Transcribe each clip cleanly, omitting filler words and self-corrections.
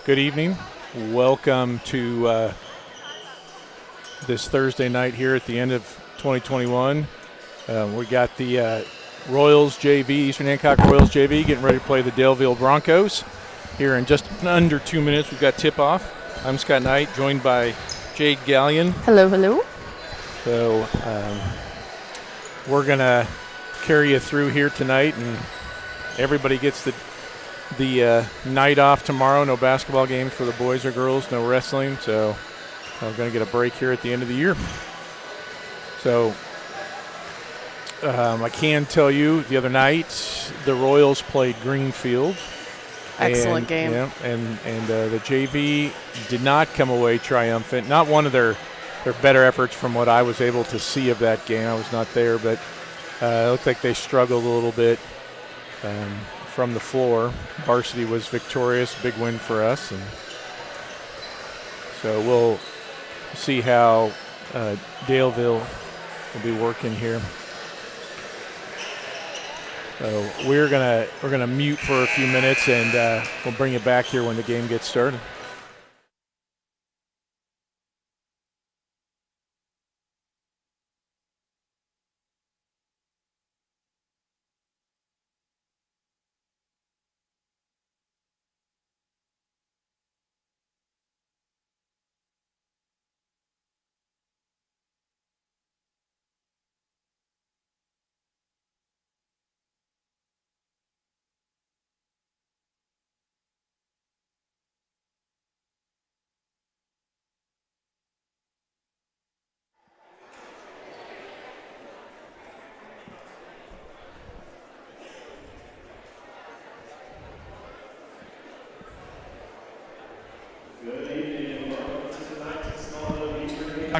Good evening. Welcome to this Thursday night here at the end of 2021. We got the Royals JV, Eastern Hancock Royals JV, getting ready to play the Daleville Broncos. Here in just under 2 minutes, we've got tip-off. I'm Scott Knight, joined by Jade Gallion. Hello, hello. So we're going to carry you through here tonight, and everybody gets the night off tomorrow. No basketball games for the boys or girls, no wrestling, so we're going to get a break here at the end of the year. So I can tell you the other night the Royals played Greenfield. Excellent game. Yeah, and the JV did not come away triumphant. Not one of their better efforts from what I was able to see of that game. I was not there, but it looked like they struggled a little bit from the floor. Varsity was victorious, big win for us, and so we'll see how Daleville will be working here. So we're gonna mute for a few minutes, and we'll bring you back here when the game gets started.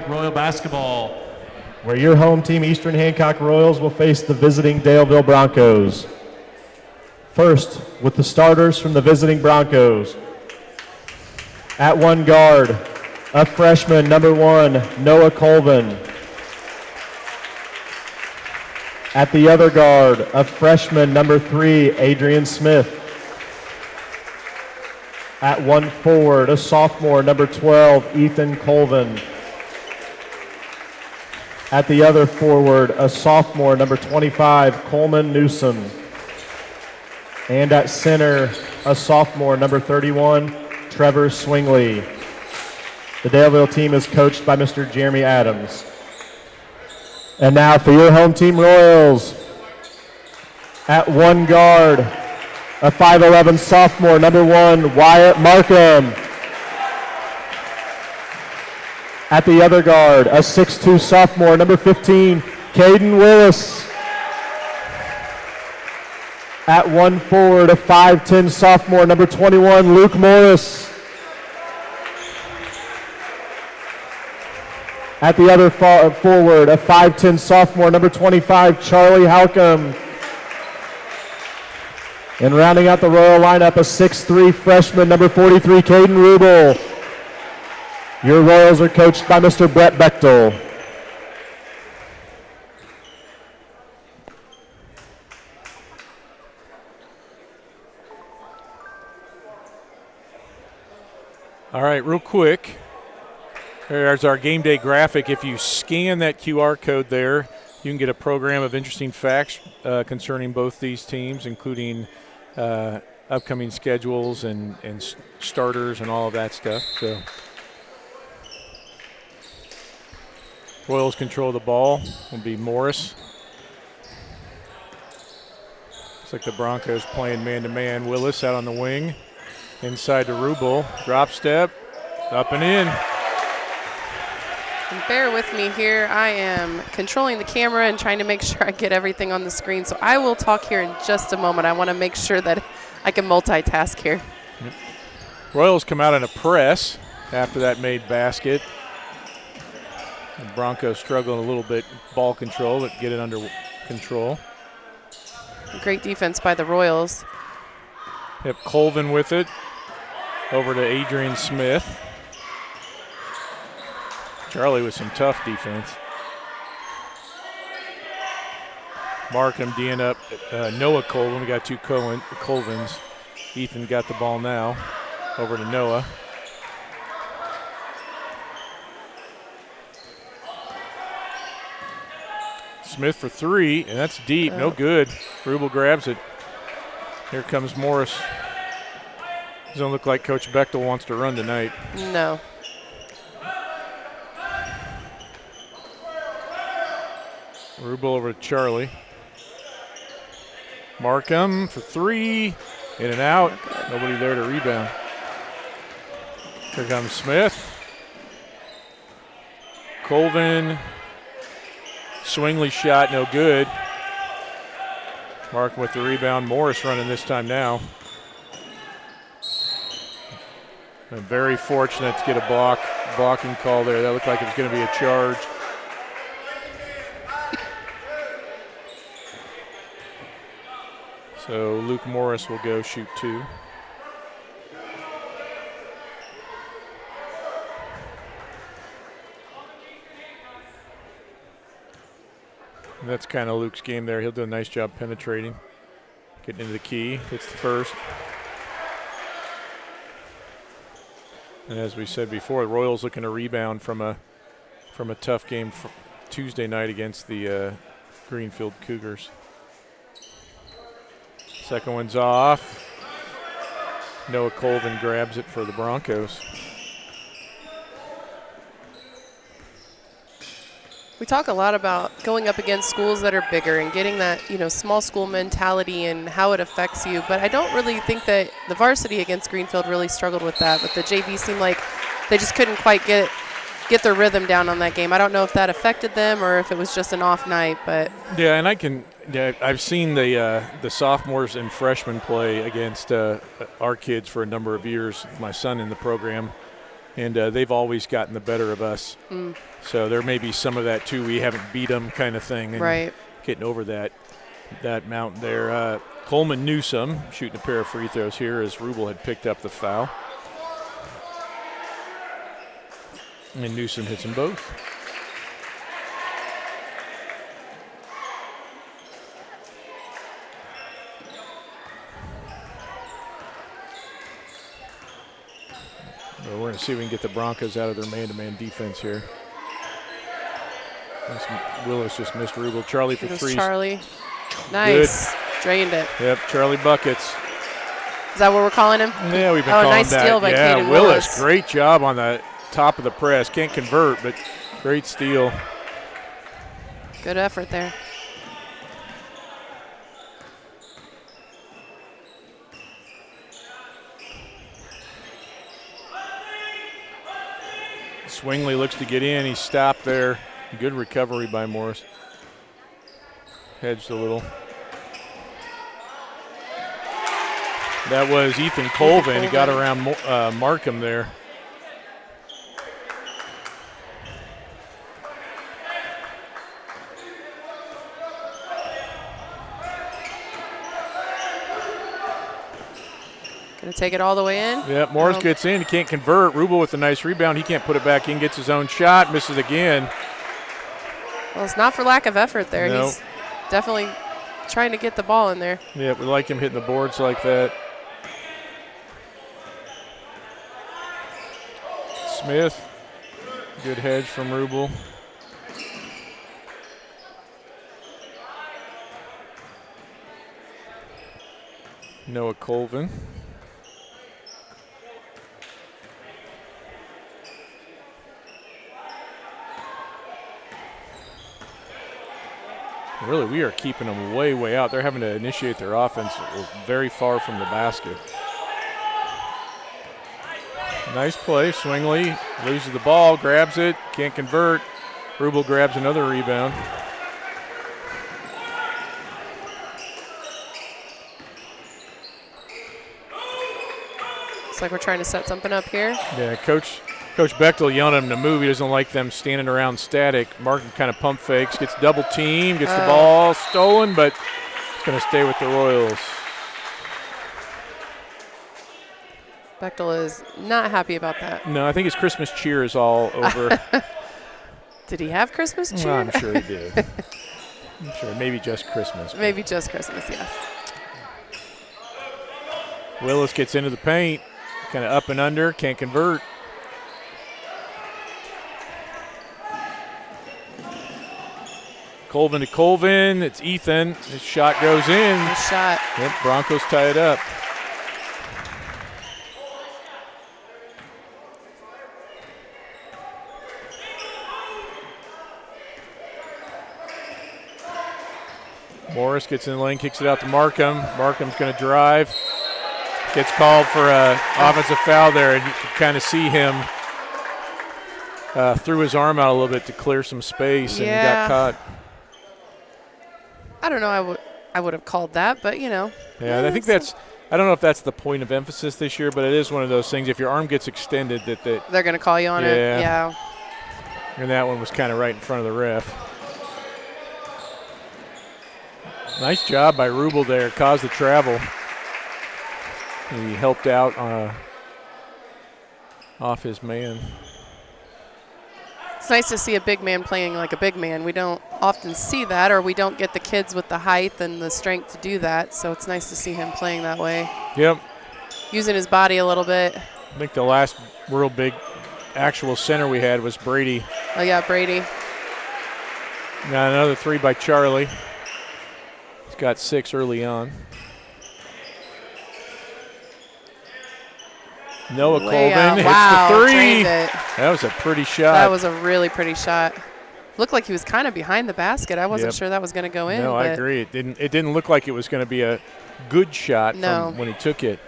Royal basketball, where your home team, Eastern Hancock Royals, will face the visiting Daleville Broncos. First, with the starters from the visiting Broncos. At one guard, a freshman, number 1, Noah Colvin. At the other guard, a freshman, number 3, Adrian Smith. At one forward, a sophomore, number 12, Ethan Colvin. At the other forward, a sophomore, number 25, Coleman Newsom. And at center, a sophomore, number 31, Trevor Swingley. The Daleville team is coached by Mr. Jeremy Adams. And now for your home team, Royals. At one guard, a 5'11 sophomore, number 1, Wyatt Markham. At the other guard, a 6'2 sophomore, number 15, Caden Willis. At one forward, a 5'10 sophomore, number 21, Luke Morris. At the other forward, a 5'10 sophomore, number 25, Charlie Halcomb. And rounding out the Royal lineup, a 6'3 freshman, number 43, Caden Rubel. Your Royals are coached by Mr. Brett Bechtel. All right, real quick, there's our game day graphic. If you scan that QR code there, you can get a program of interesting facts concerning both these teams, including upcoming schedules and starters and all of that stuff. So Royals control the ball. Will be Morris. Looks like the Broncos playing man-to-man. Willis out on the wing. Inside to Rubel. Drop step. Up and in. And bear with me here. I am controlling the camera and trying to make sure I get everything on the screen. So I will talk here in just a moment. I want to make sure that I can multitask here. Yep. Royals come out in a press after that made basket. The Broncos struggling a little bit, ball control, but get it under control. Great defense by the Royals. Yep, Colvin with it. Over to Adrian Smith. Charlie with some tough defense. Markham D'ing up Noah Colvin. We got two Colvins. Ethan got the ball now. Over to Noah. Smith for three, and that's deep, no good. Rubel grabs it. Here comes Morris. Doesn't look like Coach Bechtel wants to run tonight. No. Rubel over to Charlie. Markham for three, in and out. Nobody there to rebound. Here comes Smith. Colvin. Swingley shot, no good. Markham with the rebound. Morris running this time now. And very fortunate to get a blocking call there. That looked like it was going to be a charge. So Luke Morris will go shoot two. And that's kind of Luke's game there. He'll do a nice job penetrating, getting into the key. Hits the first. And as we said before, the Royals looking to rebound from a tough game Tuesday night against the Greenfield Cougars. Second one's off. Noah Colvin grabs it for the Broncos. We talk a lot about going up against schools that are bigger and getting that, small school mentality and how it affects you. But I don't really think that the varsity against Greenfield really struggled with that. But the JV seemed like they just couldn't quite get their rhythm down on that game. I don't know if that affected them or if it was just an off night. But yeah, and I've seen the sophomores and freshmen play against our kids for a number of years. My son in the program. And they've always gotten the better of us. So there may be some of that, too. We haven't beat them kind of thing. And right. Getting over that mountain there. Coleman Newsom shooting a pair of free throws here as Rubel had picked up the foul. And Newsom hits them both. We're going to see if we can get the Broncos out of their man-to-man defense here. Willis just missed Rubel. Charlie for three. Charlie. Nice. Good. Drained it. Yep, Charlie buckets. Is that what we're calling him? Yeah, we've been calling nice that. Steal by Caden Willis. Great job on the top of the press. Can't convert, but great steal. Good effort there. Swingley looks to get in. He stopped there. Good recovery by Morris. Hedged a little. That was Ethan Colvin. He got around Markham there. Going to take it all the way in. Yeah, Morris gets in. He can't convert. Rubel with a nice rebound. He can't put it back in. Gets his own shot. Misses again. Well, it's not for lack of effort there. No. He's definitely trying to get the ball in there. Yeah, we like him hitting the boards like that. Smith. Good hedge from Rubel. Noah Colvin. Really, we are keeping them way, way out. They're having to initiate their offense very far from the basket. Nice play. Swingley loses the ball, grabs it, can't convert. Rubel grabs another rebound. Looks like we're trying to set something up here. Yeah, Coach Bechtel yelling at him to move. He doesn't like them standing around static. Martin kind of pump fakes, gets double teamed, gets the ball stolen, but it's going to stay with the Royals. Bechtel is not happy about that. No, I think his Christmas cheer is all over. Did he have Christmas cheer? I'm sure he did. I'm sure. Maybe just Christmas. Maybe just Christmas, yes. Willis gets into the paint. Kind of up and under, can't convert. Colvin to Colvin. It's Ethan. His shot goes in. Nice shot. Yep, Broncos tie it up. Morris gets in the lane, kicks it out to Markham. Markham's going to drive. Gets called for an offensive foul there, and you can kind of see him threw his arm out a little bit to clear some space, and he got caught. I don't know. I would have called that, but you know. Yeah, I think that's. I don't know if that's the point of emphasis this year, but it is one of those things. If your arm gets extended, that they're going to call you on it. Yeah. And that one was kind of right in front of the ref. Nice job by Rubel there. Caused the travel. He helped out off his man. It's nice to see a big man playing like a big man. We don't often see that, or we don't get the kids with the height and the strength to do that. So it's nice to see him playing that way. Yep. Using his body a little bit. I think the last real big actual center we had was Brady. Oh, yeah, Brady. Got another three by Charlie. He's got 6 early on. Noah Colvin hits the three. That was a pretty shot. That was a really pretty shot. Looked like he was kind of behind the basket. I wasn't sure that was going to go in. No, I agree. It didn't look like it was going to be a good shot from when he took it.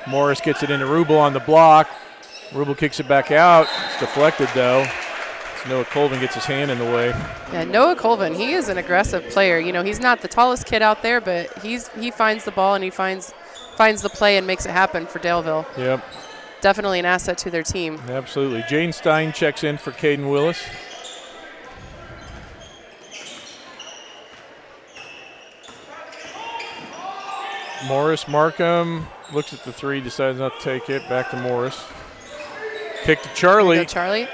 Morris gets it into Rubel on the block. Rubel kicks it back out. It's deflected, though. So Noah Colvin gets his hand in the way. Yeah, Noah Colvin, he is an aggressive player. You know, he's not the tallest kid out there, but he finds the ball and he finds the play and makes it happen for Daleville. Yep. Definitely an asset to their team. Absolutely. Jane Stein checks in for Caden Willis. Morris Markham looks at the three, decides not to take it. Back to Morris. Kick to Charlie. Charlie.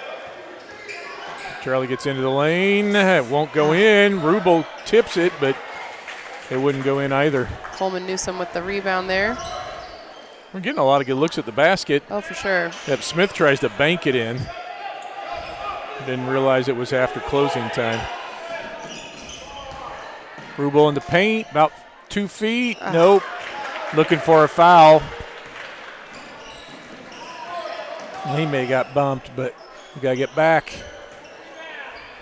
Charlie gets into the lane. It won't go in. Rubel tips it, but it wouldn't go in either. Coleman Newsom with the rebound there. We're getting a lot of good looks at the basket. Oh, for sure. Yep, Smith tries to bank it in. Didn't realize it was after closing time. Rubel in the paint, about 2 feet. Nope. Looking for a foul. He may have got bumped, but we got to get back.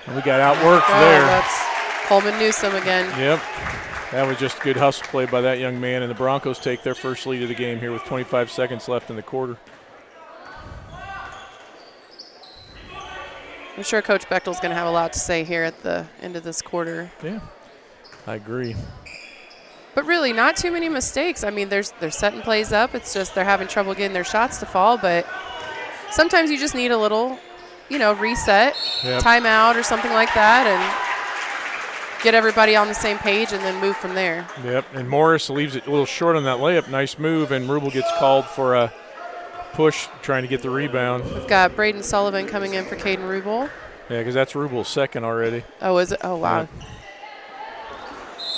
And we got outworked there. That's Coleman Newsom again. Yep. That was just good hustle play by that young man, and the Broncos take their first lead of the game here with 25 seconds left in the quarter. I'm sure Coach Bechtel's going to have a lot to say here at the end of this quarter. Yeah, I agree. But really, not too many mistakes. I mean, they're setting plays up. It's just they're having trouble getting their shots to fall, but sometimes you just need a little, reset, timeout or something like that, and get everybody on the same page and then move from there. Yep, and Morris leaves it a little short on that layup. Nice move, and Rubel gets called for a push trying to get the rebound. We've got Braden Sullivan coming in for Caden Rubel. Yeah, because that's Rubel's second already. Oh, is it? Oh, wow. Yeah.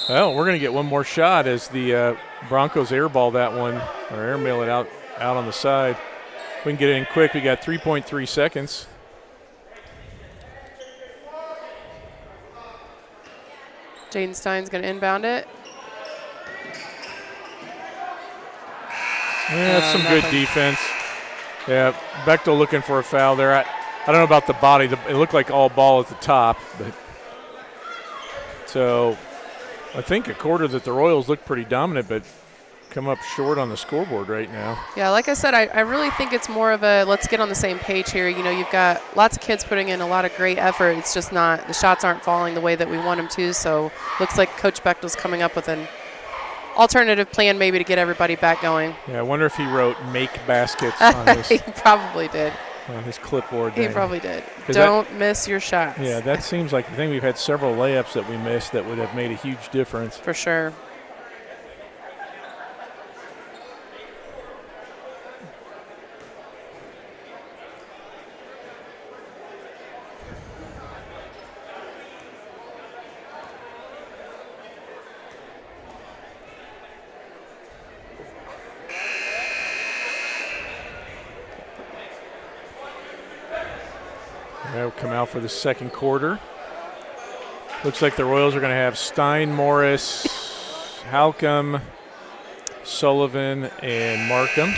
Well, we're going to get one more shot as the Broncos airball that one, or airmail it out on the side. We can get it in quick. We got 3.3 seconds. Jaden Stein's going to inbound it. Yeah, that's some good defense. Yeah, Bechtel looking for a foul there. I don't know about the body. It looked like all ball at the top. But so I think a quarter that the Royals look pretty dominant, but come up short on the scoreboard right now. Yeah, like I said, I really think it's more of a let's get on the same page here. You've got lots of kids putting in a lot of great effort. It's just not – the shots aren't falling the way that we want them to. So looks like Coach Bechtel's coming up with an alternative plan maybe to get everybody back going. Yeah, I wonder if he wrote make baskets on his – He probably did. On his clipboard. He probably did. Don't miss your shots. Yeah, that seems like the thing. We've had several layups that we missed that would have made a huge difference. For sure. That'll come out for the second quarter. Looks like the Royals are going to have Stein, Morris, Halcomb, Sullivan, and Markham.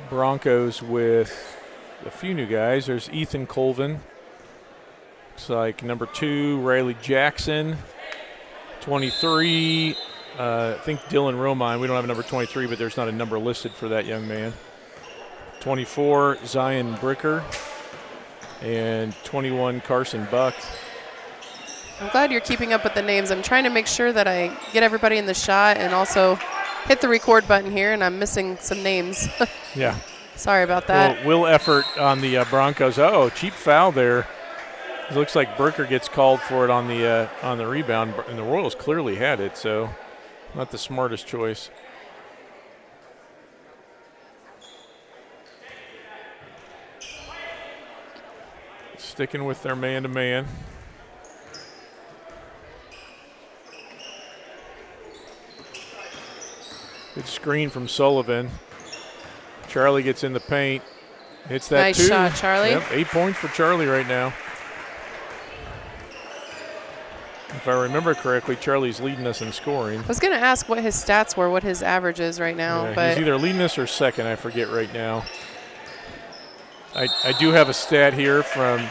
Broncos with a few new guys. There's Ethan Colvin. Looks like number 2, Riley Jackson. 23, I think Dylan Romine. We don't have a number 23, but there's not a number listed for that young man. 24, Zion Bricker. And 21, Carson Buck. I'm glad you're keeping up with the names. I'm trying to make sure that I get everybody in the shot and also hit the record button here, and I'm missing some names. Yeah. Sorry about that. Will effort on the Broncos. Oh, cheap foul there. It looks like Bricker gets called for it on the rebound, and the Royals clearly had it, so not the smartest choice. Sticking with their man-to-man. Good screen from Sullivan. Charlie gets in the paint. Hits that nice too. Shot, Charlie. Yep, 8 points for Charlie right now. If I remember correctly, Charlie's leading us in scoring. I was going to ask what his stats were, what his average is right now. Yeah, but he's either leading us or second. I forget right now. I do have a stat here from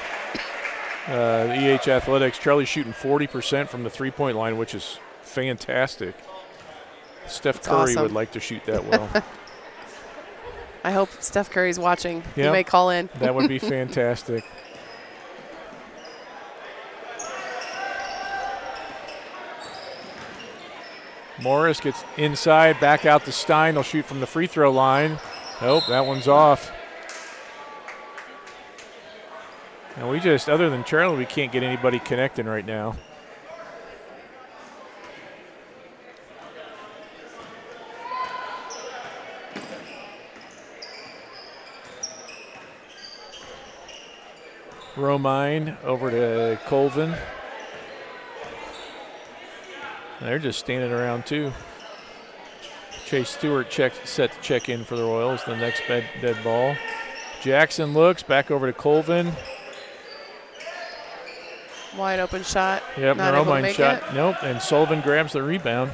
the EH Athletics. Charlie's shooting 40% from the three-point line, which is fantastic. Steph That's Curry awesome. would like to shoot that well. I hope Steph Curry's watching. He Yep. may call in. That would be fantastic. Morris gets inside, back out to Stein. They'll shoot from the free throw line. Nope, that one's off. And we just, other than Charlie, we can't get anybody connecting right now. Romine over to Colvin. They're just standing around too. Chase Stewart set to check in for the Royals. The next dead ball. Jackson looks back over to Colvin. Wide open shot. Yep, Not able to Romine make shot. it. Nope, and Sullivan grabs the rebound.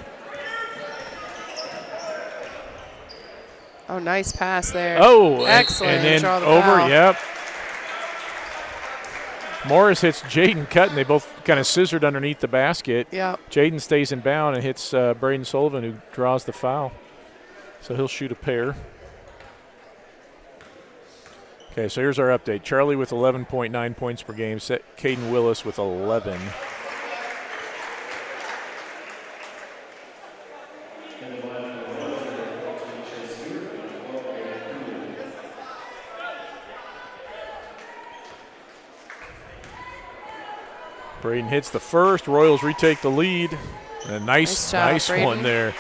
Oh, nice pass there. Oh, excellent. And then Draw the over, foul. yep. Morris hits Jaden Cutton. They both kind of scissored underneath the basket. Yep. Jaden stays in bound and hits Braden Sullivan, who draws the foul. So he'll shoot a pair. Okay, so here's our update. Charlie with 11.9 points per game. Caden Willis with 11. Braden hits the first. Royals retake the lead. A nice job, one there.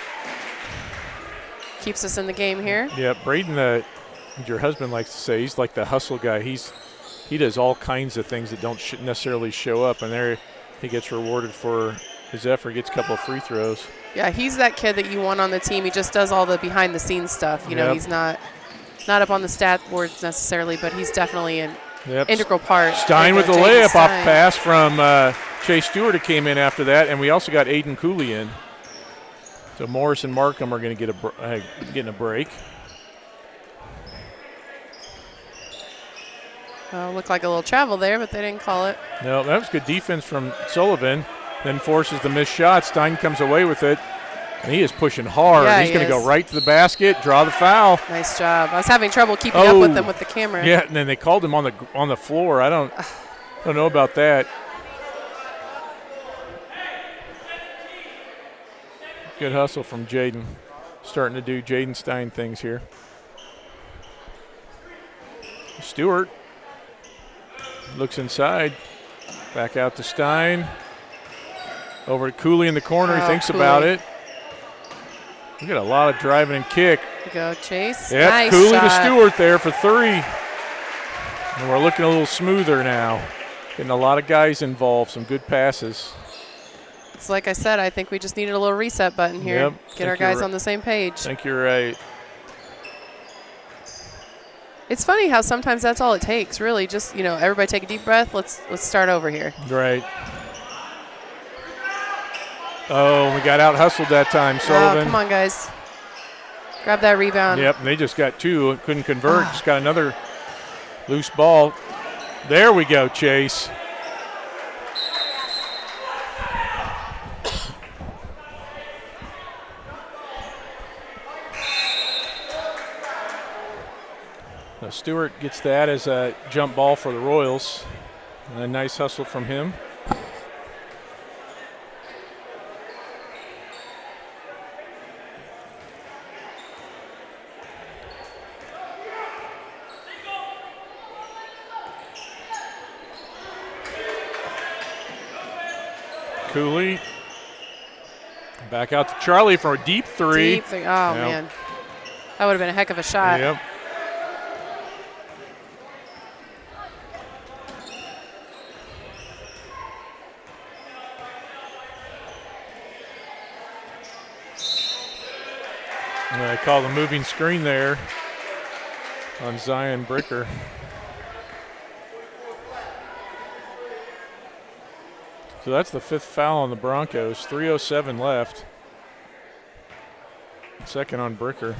Keeps us in the game here. Yeah, Braden, your husband likes to say, he's like the hustle guy. He does all kinds of things that don't necessarily show up, and there he gets rewarded for his effort. Gets a couple of free throws. Yeah, he's that kid that you want on the team. He just does all the behind-the-scenes stuff. You know, Yep. he's not up on the stat boards necessarily, but he's definitely an Yep. integral part. Stein with the Jaden layup off Stein. pass from Chase Stewart, who came in after that, and we also got Aiden Cooley in. So Morris and Markham are going to getting a break. Looked like a little travel there, but they didn't call it. No, that was good defense from Sullivan. Then forces the missed shot. Stein comes away with it, and he is pushing hard. Yeah, He's he going to go is. right to the basket, draw the foul. Nice job. I was having trouble keeping up with them with the camera. Yeah, and then they called him on the floor. I don't know about that. Good hustle from Jaden. Starting to do Jaden Stein things here. Stewart looks inside. Back out to Stein. Over to Cooley in the corner. He thinks Cooley. about it. We got a lot of driving and kick. There you go, Chase. Yep, Nice Cooley shot. to Stewart there for three. And we're looking a little smoother now. Getting a lot of guys involved. Some good passes. It's like I said, I think we just needed a little reset button here. Yep, Get our think you're guys right. on the same page. I think you're right. It's funny how sometimes that's all it takes, really. Just, everybody take a deep breath. Let's start over here. Right. Oh, we got out hustled that time, Sullivan. Oh, come on, guys. Grab that rebound. Yep, and they just got two, couldn't convert. Just got another loose ball. There we go, Chase. Now Stewart gets that as a jump ball for the Royals. And a nice hustle from him. Cooley. Back out to Charlie for a deep three. Deep three. Oh, man. That would have been a heck of a shot. Yep. And I call the moving screen there on Zion Bricker. So that's the 5th foul on the Broncos. 3:07 left. Second on Bricker.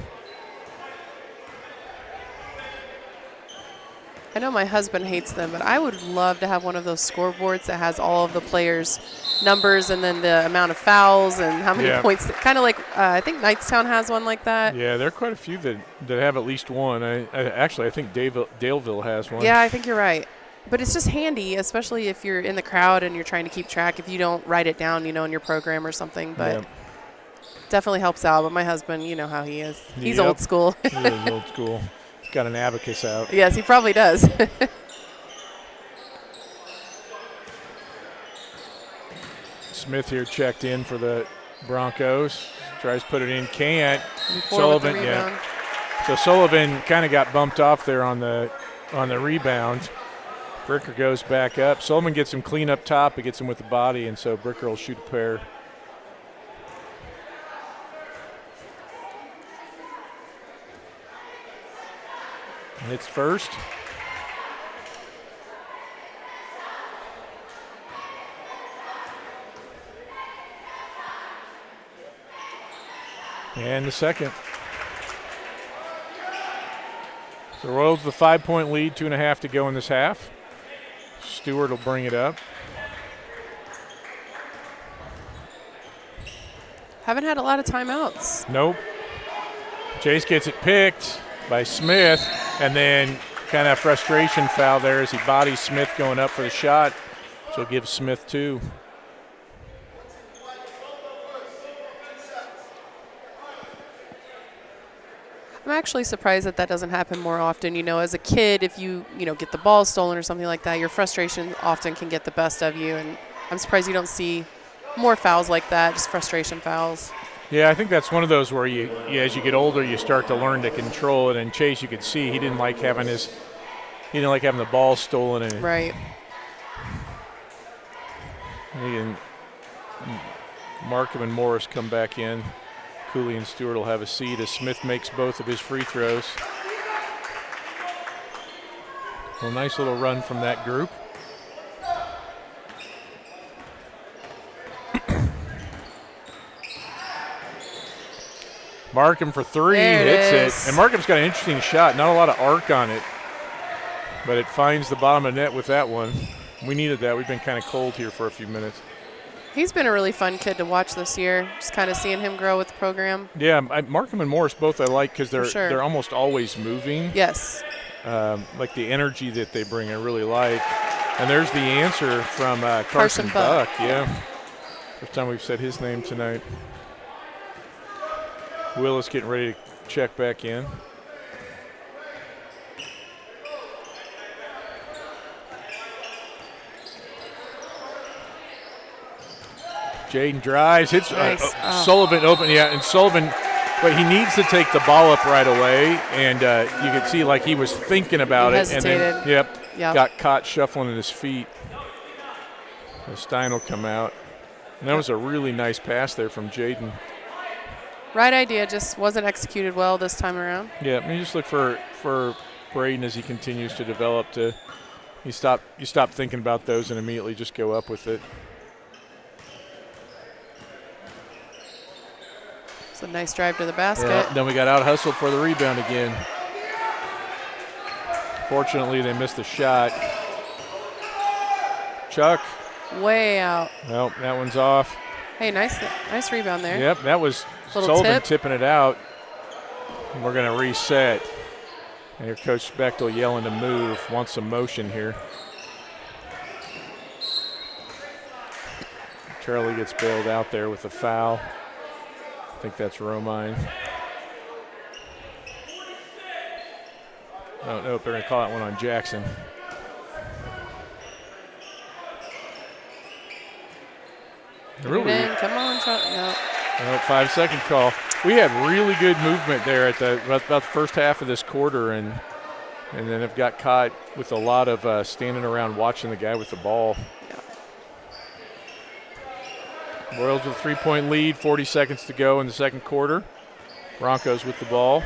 I know my husband hates them, but I would love to have one of those scoreboards that has all of the players' numbers and then the amount of fouls and how many points. Kind of like I think Knightstown has one like that. Yeah, there are quite a few that have at least one. I think Daleville has one. Yeah, I think you're right. But it's just handy, especially if you're in the crowd and you're trying to keep track, if you don't write it down, in your program or something. But definitely helps out. But my husband, you know how he is. He's old school. He is old school. He's got an abacus out. Yes, he probably does. Smith here checked in for the Broncos. Tries to put it in, can't. Sullivan, So Sullivan kind of got bumped off there on the rebound. Bricker goes back up. Sullivan gets him clean up top. He gets him with the body, and so Bricker will shoot a pair. And it's first. And the second. The Royals with a 5-point lead, 2.5 to go in this half. Stewart will bring it up. Haven't had a lot of timeouts. Nope. Chase gets it picked by Smith, and then kind of frustration foul there as he bodies Smith going up for the shot. So give Smith 2. I'm actually surprised that doesn't happen more often. As a kid, if you get the ball stolen or something like that, your frustration often can get the best of you. And I'm surprised you don't see more fouls like that, just frustration fouls. Yeah, I think that's one of those where as you get older, you start to learn to control it. And Chase, you could see he didn't like having the ball stolen. And right. Markham and Morris come back in. Cooley and Stewart will have a seat as Smith makes both of his free throws. Well, nice little run from that group. Markham for 3, hits it. And Markham's got an interesting shot, not a lot of arc on it, but it finds the bottom of the net with that one. We needed that. We've been kind of cold here for a few minutes. He's been a really fun kid to watch this year, just kind of seeing him grow with the program. Yeah, Markham and Morris both I like because they're almost always moving. Yes. Like the energy that they bring, I really like. And there's the answer from Carson Buck. Yeah, first time we've said his name tonight. Willis getting ready to check back in. Jaden drives, hits nice. Sullivan open, and Sullivan, but he needs to take the ball up right away, and you could see like he was thinking about it, and then got caught shuffling at his feet. Stein will come out, and that was a really nice pass there from Jaden. Right idea, just wasn't executed well this time around. Yeah, I mean, just look for Braden, as he continues to develop, you stop thinking about those and immediately just go up with it. It's a nice drive to the basket. Yeah, then we got out hustled for the rebound again. Fortunately, they missed the shot. Chuck. Way out. Well, that one's off. Hey, nice rebound there. Yep, that was Little Sullivan tip. tipping it out. And we're going to reset. And here Coach Bechtel yelling to move. Wants some motion here. Charlie gets bailed out there with a foul. I think that's Romine. Oh, no, they're going to call that one on Jackson. Really? Come on, no. 5-second call. We had really good movement there at about the first half of this quarter, and then have got caught with a lot of standing around watching the guy with the ball. Yeah. Royals with a 3-point lead, 40 seconds to go in the second quarter. Broncos with the ball.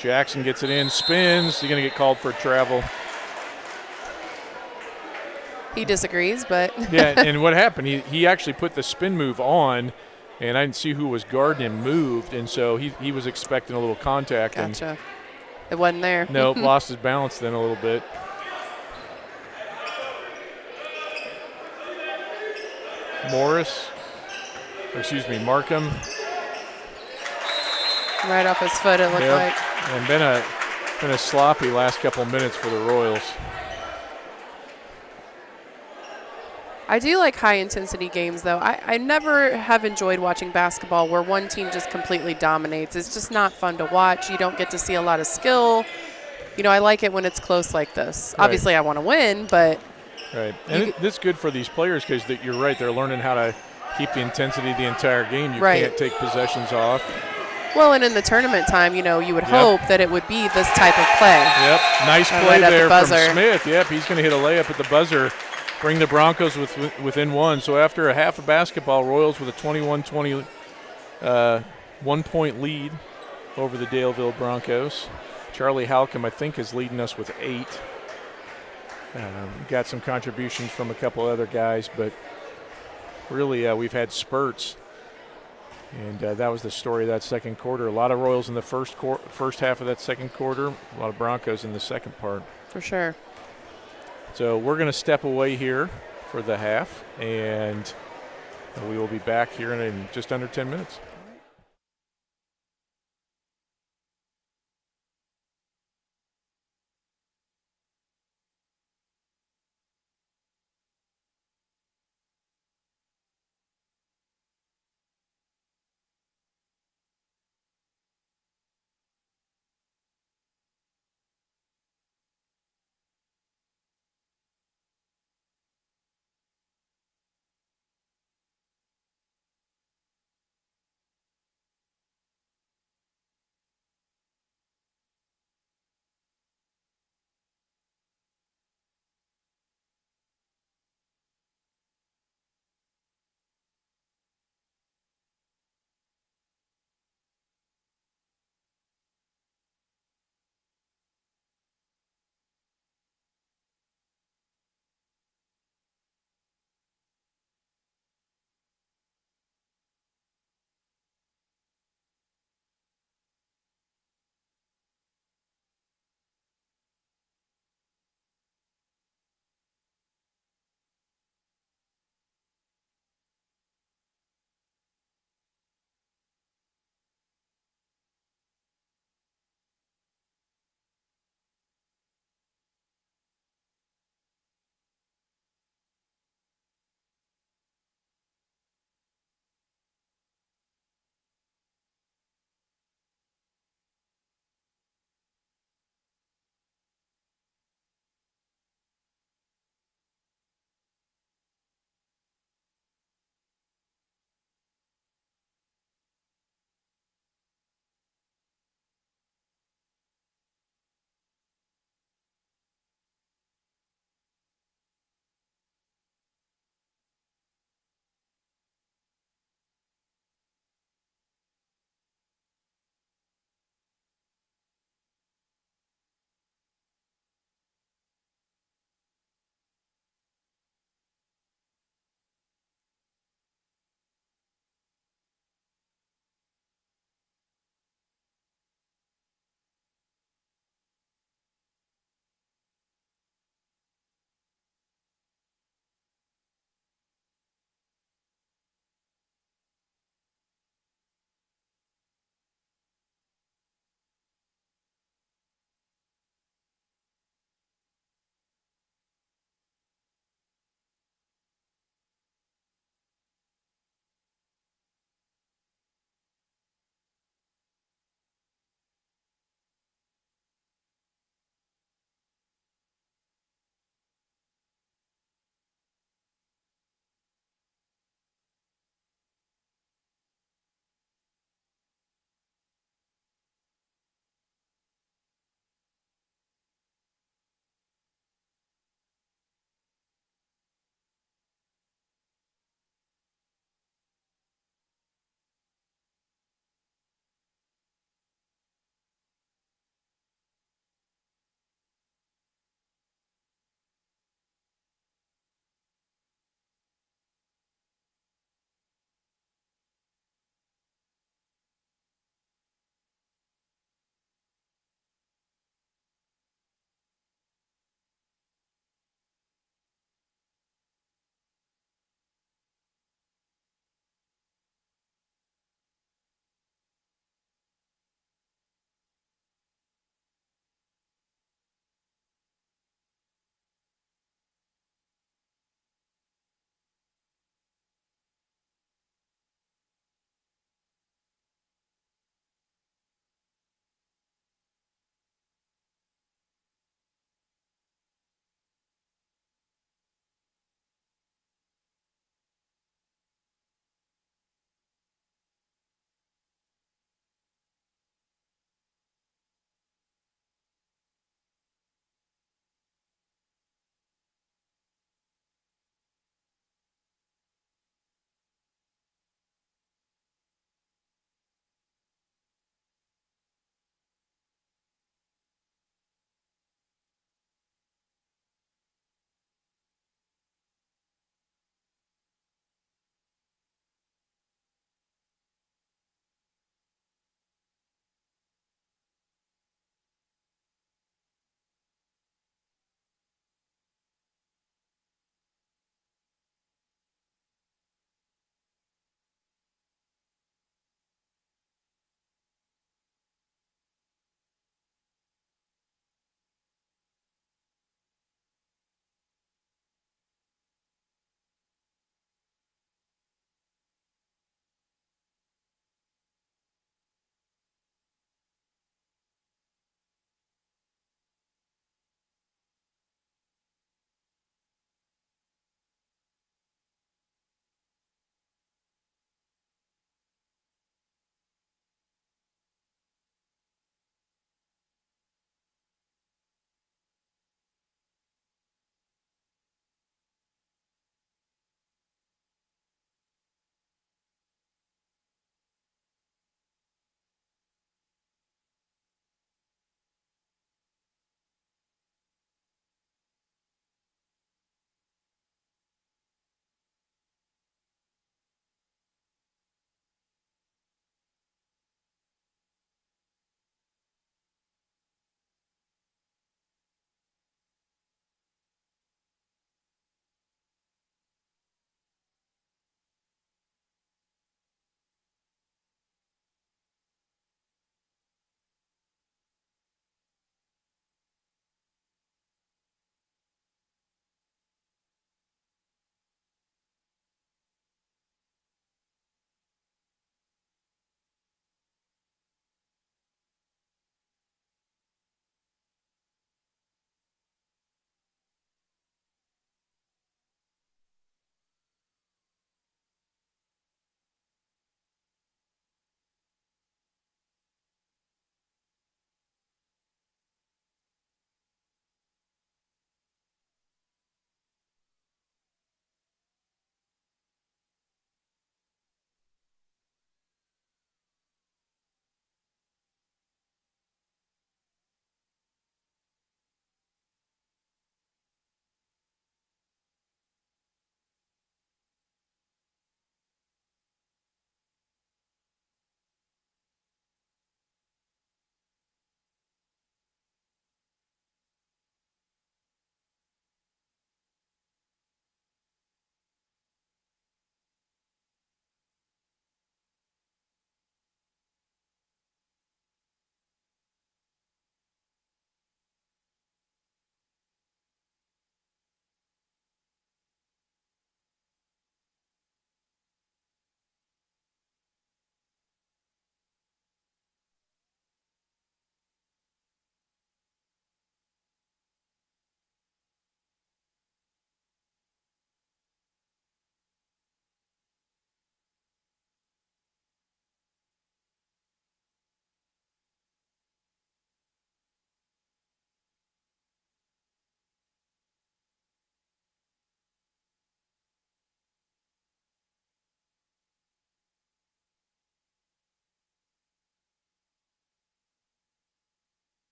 Jackson gets it in, spins. He's going to get called for travel. He disagrees, but. Yeah, and what happened, he actually put the spin move on, and I didn't see who was guarding him moved, and so he was expecting a little contact. Gotcha. And it wasn't there. Nope, lost his balance then a little bit. Markham. Right off his foot, it looked like. And been a sloppy last couple of minutes for the Royals. I do like high-intensity games, though. I never have enjoyed watching basketball where one team just completely dominates. It's just not fun to watch. You don't get to see a lot of skill. You know, I like it when it's close like this. Right. Obviously, I want to win, but. Right. And it's good for these players because you're right. They're learning how to keep the intensity the entire game. You can't take possessions off. Well, and in the tournament time, you know, you would hope that it would be this type of play. Yep. Nice play there from Smith. Yep. He's going to hit a layup at the buzzer. Bring the Broncos within one. So after a half of basketball, Royals with a 21-20 1-point lead over the Daleville Broncos. Charlie Halcomb, I think, is leading us with 8. Got some contributions from a couple other guys, but really we've had spurts. And that was the story of that second quarter. A lot of Royals in the first half of that second quarter, a lot of Broncos in the second part. For sure. So we're going to step away here for the half, and we will be back here in just under 10 minutes.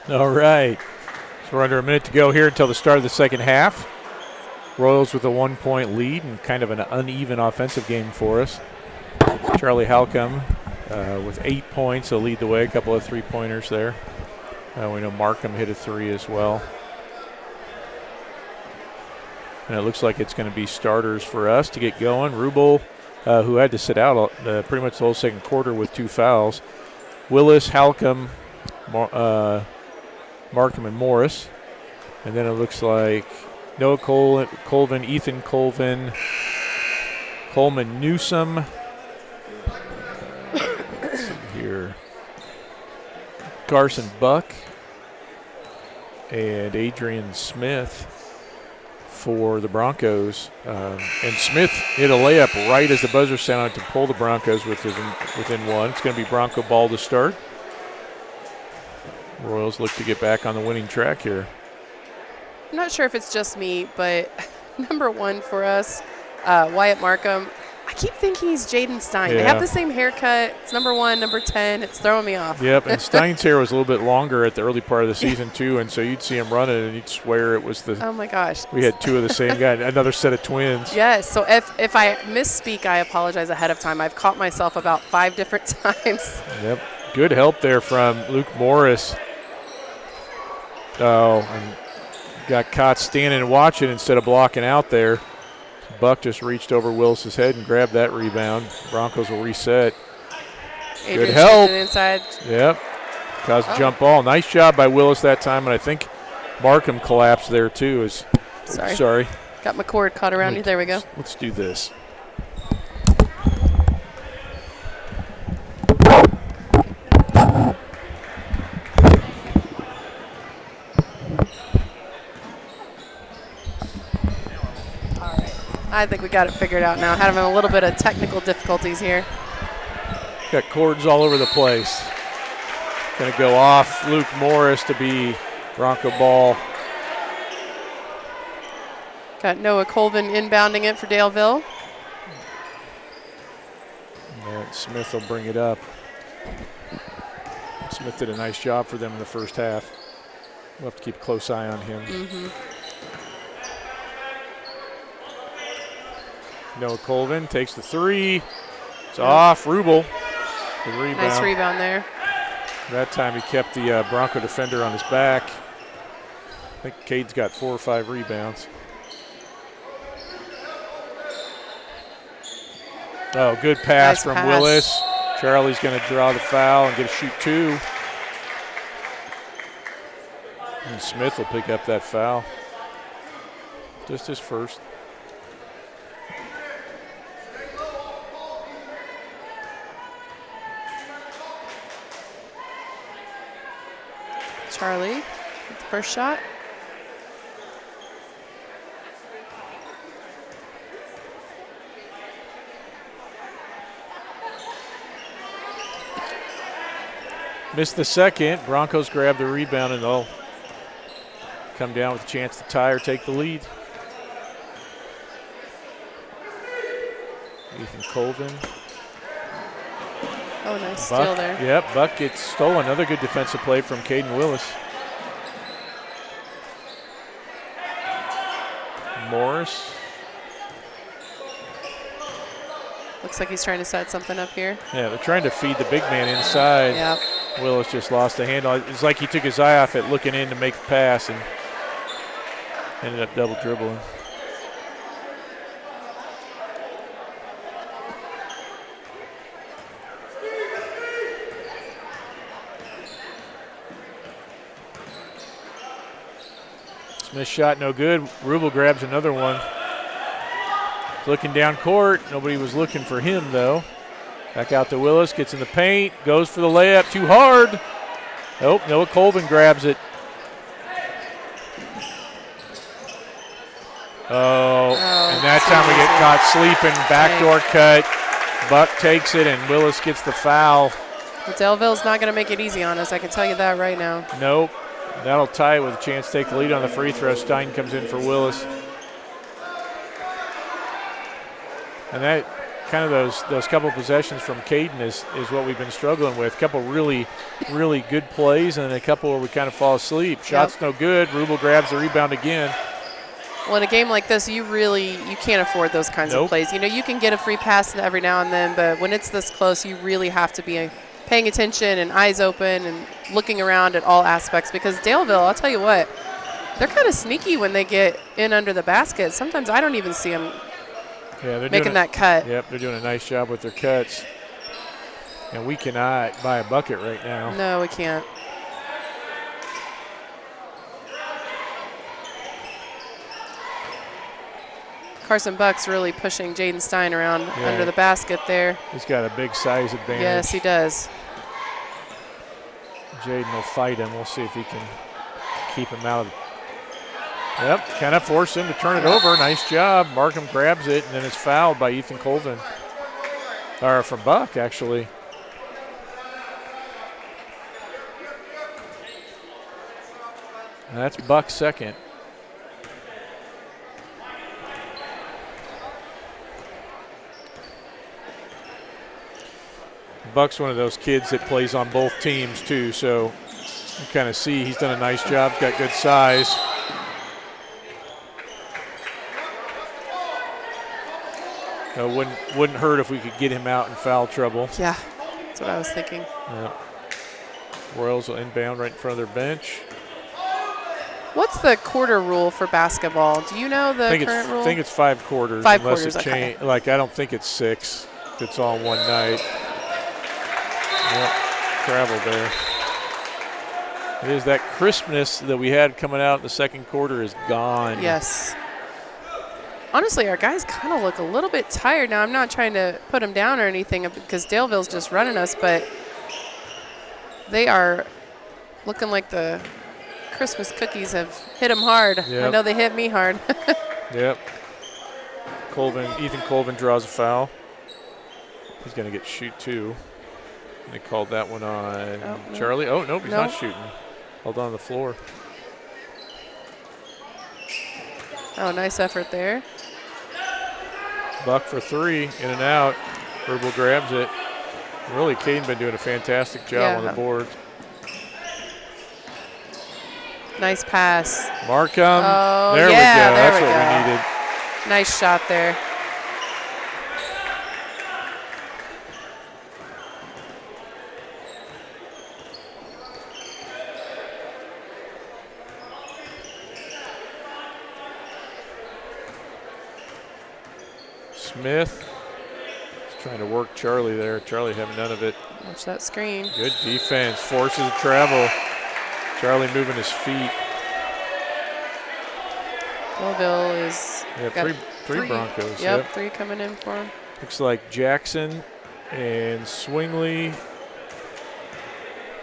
All right. So we're under a minute to go here until the start of the second half. Royals with a 1-point lead and kind of an uneven offensive game for us. Charlie Halcomb with 8 points. He'll lead the way. A couple of three-pointers there. We know Markham hit a 3 as well. And it looks like it's going to be starters for us to get going. Rubel, who had to sit out pretty much the whole second quarter with 2 fouls. Willis, Halcomb, Markham, and Morris. And then it looks like Noah Colvin, Ethan Colvin, Coleman Newsom. Let's see here. Carson Buck and Adrian Smith for the Broncos. And Smith hit a layup right as the buzzer sounded to pull the Broncos within 1. It's going to be Bronco ball to start. Royals look to get back on the winning track here. I'm not sure if it's just me, but number 1 for us, Wyatt Markham, I keep thinking he's Jaden Stein. Yeah. They have the same haircut. It's number 1, number 10. It's throwing me off. Yep, and Stein's hair was a little bit longer at the early part of the season, too, and so you'd see him running, and you'd swear it was the Oh, my gosh. we had 2 of the same guy, another set of twins. Yes, so if I misspeak, I apologize ahead of time. I've caught myself about 5 different times. Yep, good help there from Luke Morris. Oh, and got caught standing and watching instead of blocking out there. Buck just reached over Willis's head and grabbed that rebound. Broncos will reset. Adrian Good help. Inside. Yep. Caused a jump ball. Nice job by Willis that time, and I think Markham collapsed there too. Sorry. Got my cord caught around you. There we go. Let's do this. I think we got it figured out now. Having a little bit of technical difficulties here. Got cords all over the place. Going to go off Luke Morris to be Bronco ball. Got Noah Colvin inbounding it for Daleville. And Smith will bring it up. Smith did a nice job for them in the first half. We'll have to keep a close eye on him. Mm-hmm. Noah Colvin takes the 3. It's off. Rubel. The rebound. Nice rebound there. That time he kept the Bronco defender on his back. I think Cade's got 4 or 5 rebounds. Oh, good pass Nice from pass. Willis. Charlie's going to draw the foul and get a shoot 2. And Smith will pick up that foul. Just his first. Charlie with the first shot. Missed the second. Broncos grab the rebound and they'll come down with a chance to tie or take the lead. Ethan Colvin. Oh, nice Buck, steal there. Yep, Buck gets stolen. Another good defensive play from Caden Willis. Morris. Looks like he's trying to set something up here. Yeah, they're trying to feed the big man inside. Yep. Willis just lost the handle. It's like he took his eye off it looking in to make the pass and ended up double dribbling. Smith shot no good. Rubel grabs another one. Looking down court. Nobody was looking for him, though. Back out to Willis. Gets in the paint. Goes for the layup. Too hard. Nope. Noah Colvin grabs it. And that time we get caught sleeping. Backdoor cut. Buck takes it, and Willis gets the foul. Daleville's not going to make it easy on us. I can tell you that right now. Nope. That'll tie it with a chance to take the lead on the free throw. Stein comes in for Willis. And that kind of those couple possessions from Caden is what we've been struggling with. A couple really, really good plays and a couple where we kind of fall asleep. Shots no good. Rubel grabs the rebound again. Well, in a game like this, you can't afford those kinds of plays. You know, you can get a free pass every now and then, but when it's this close, you really have to be paying attention and eyes open and looking around at all aspects, because Daleville, I'll tell you what, they're kind of sneaky when they get in under the basket. Sometimes I don't even see them making that cut. Yep, they're doing a nice job with their cuts. And we cannot buy a bucket right now. No, we can't. Carson Buck's really pushing Jaden Stein around under the basket there. He's got a big size advantage. Yes, he does. Jaden will fight him. We'll see if he can keep him out of Yep, kind of force him to turn it over. Nice job. Markham grabs it, and then it's fouled by Ethan Colvin. Or from Buck, actually. And that's Buck's second. Buck's one of those kids that plays on both teams, too, so you kind of see he's done a nice job, got good size. Wouldn't hurt if we could get him out in foul trouble. Yeah, that's what I was thinking. Yeah. Royals will inbound right in front of their bench. What's the quarter rule for basketball? Do you know the current rule? I think it's 5 quarters. 5 unless quarters, it Like, I don't think it's 6. It's all one night. Yep, travel there. It is that crispness that we had coming out in the second quarter is gone. Yes. Honestly, our guys kind of look a little bit tired now. I'm not trying to put them down or anything because Daleville's just running us, but they are looking like the Christmas cookies have hit them hard. Yep. I know they hit me hard. Yep. Ethan Colvin draws a foul. He's going to get shoot 2. They called that one on Charlie. Oh, nope, he's not shooting. Held on the floor. Oh, nice effort there. Buck for 3, in and out. Rubel grabs it. Really, Caden been doing a fantastic job on the boards. Nice pass. Markham. Oh, there we go. That's what we needed. Nice shot there. Smith is trying to work Charlie there. Charlie having none of it. Watch that screen. Good defense. Forces a travel. Charlie moving his feet. Daleville is three Broncos. Yep, 3 coming in for him. Looks like Jackson and Swingley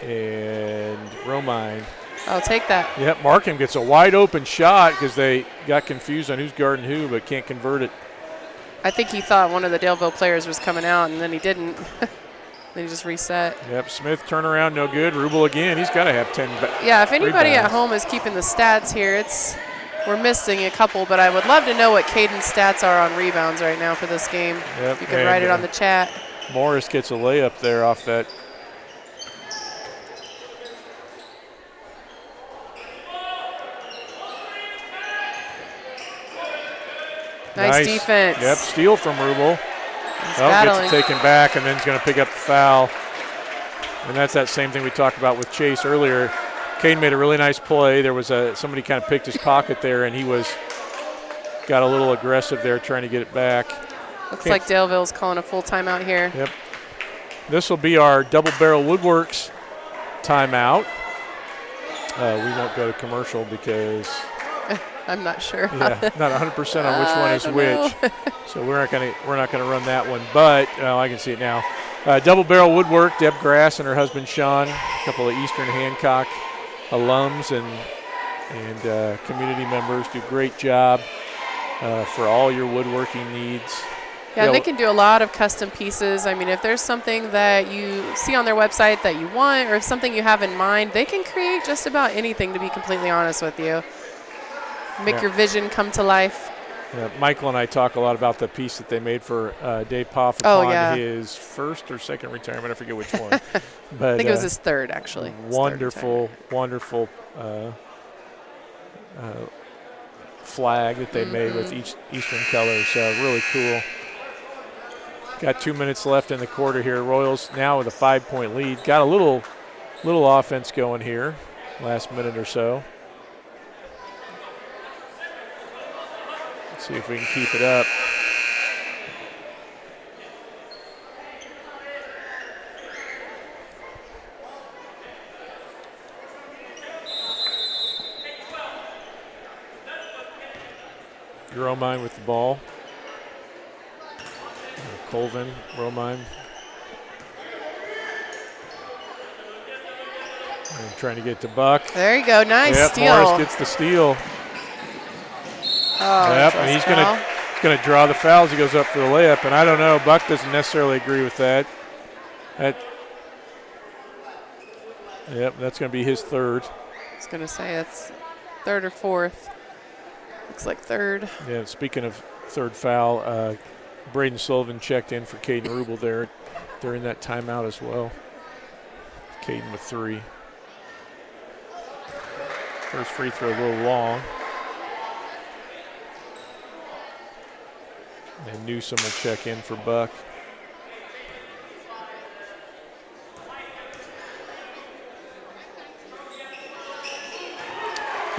and Romine. I'll take that. Yep, Markham gets a wide open shot because they got confused on who's guarding who, but can't convert it. I think he thought one of the Daleville players was coming out, and then he didn't. Then he just reset. Yep, Smith turnaround, no good. Rubel again. He's got to have 10. Yeah, if anybody at home is keeping the stats here, we're missing a couple, but I would love to know what Caden's stats are on rebounds right now for this game. Yep, if you can write it on the chat. Morris gets a layup there off that. Nice defense. Yep, steal from Rubel. Gets it taken back, and then he's going to pick up the foul. And that's that same thing we talked about with Chase earlier. Caden made a really nice play. There was somebody kind of picked his pocket there, and he got a little aggressive there trying to get it back. Looks like Daleville's calling a full timeout here. Yep. This will be our Double Barrel Woodworks timeout. We won't go to commercial because I'm not sure. Yeah, not 100% on which one is which. So we're not gonna run that one. But I can see it now. Double Barrel Woodwork. Deb Grass and her husband Sean, a couple of Eastern Hancock alums and community members, do a great job for all your woodworking needs. Yeah, and they can do a lot of custom pieces. I mean, if there's something that you see on their website that you want, or if something you have in mind, they can create just about anything, to be completely honest with you. Make your vision come to life. Michael and I talk a lot about the piece that they made for Dave Poff upon his first or second retirement. I forget which one. But I think it was his third, actually. Wonderful flag that they made with each Eastern colors. Really cool. Got 2 minutes left in the quarter here. Royals now with a 5-point lead. Got a little offense going here, last minute or so. Let's see if we can keep it up. Romine with the ball. Colvin, Romine. And trying to get to Buck. There you go, nice steal. Morris gets the steal. Oh, and he's gonna draw the foul as he goes up for the layup. And I don't know, Buck doesn't necessarily agree with that. That's gonna be his third. I was gonna say it's third or fourth. Looks like third. Yeah, speaking of third foul, Braden Sullivan checked in for Caden Rubel there during that timeout as well. Caden with 3. First free throw a little long. And Newsom will check in for Buck.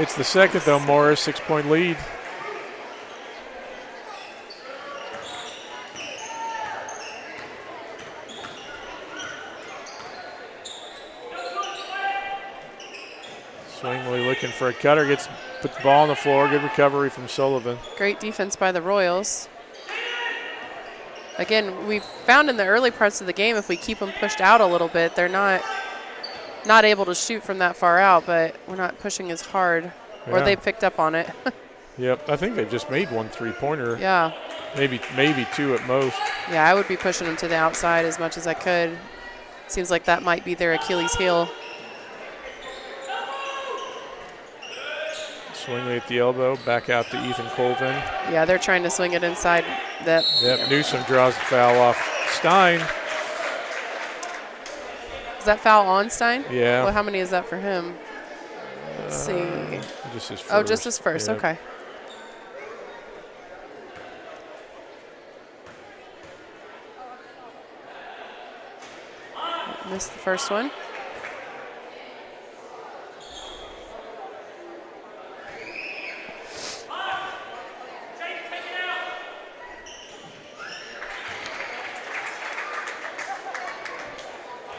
It's the second though, Morris, 6-point lead. Swingley looking for a cutter, puts the ball on the floor. Good recovery from Sullivan. Great defense by the Royals. Again, we've found in the early parts of the game, if we keep them pushed out a little bit, they're not able to shoot from that far out, but we're not pushing as hard, or they picked up on it. Yep, I think they just made 1 3-pointer. Yeah. Maybe 2 at most. Yeah, I would be pushing them to the outside as much as I could. Seems like that might be their Achilles heel. Swingley at the elbow, back out to Ethan Colvin. Yeah, they're trying to swing it inside that. Yep, Newsom draws the foul off Stein. Is that foul on Stein? Yeah. Well, how many is that for him? Let's see. Just his first. Oh, just his first, Yep. Okay. Missed the first one.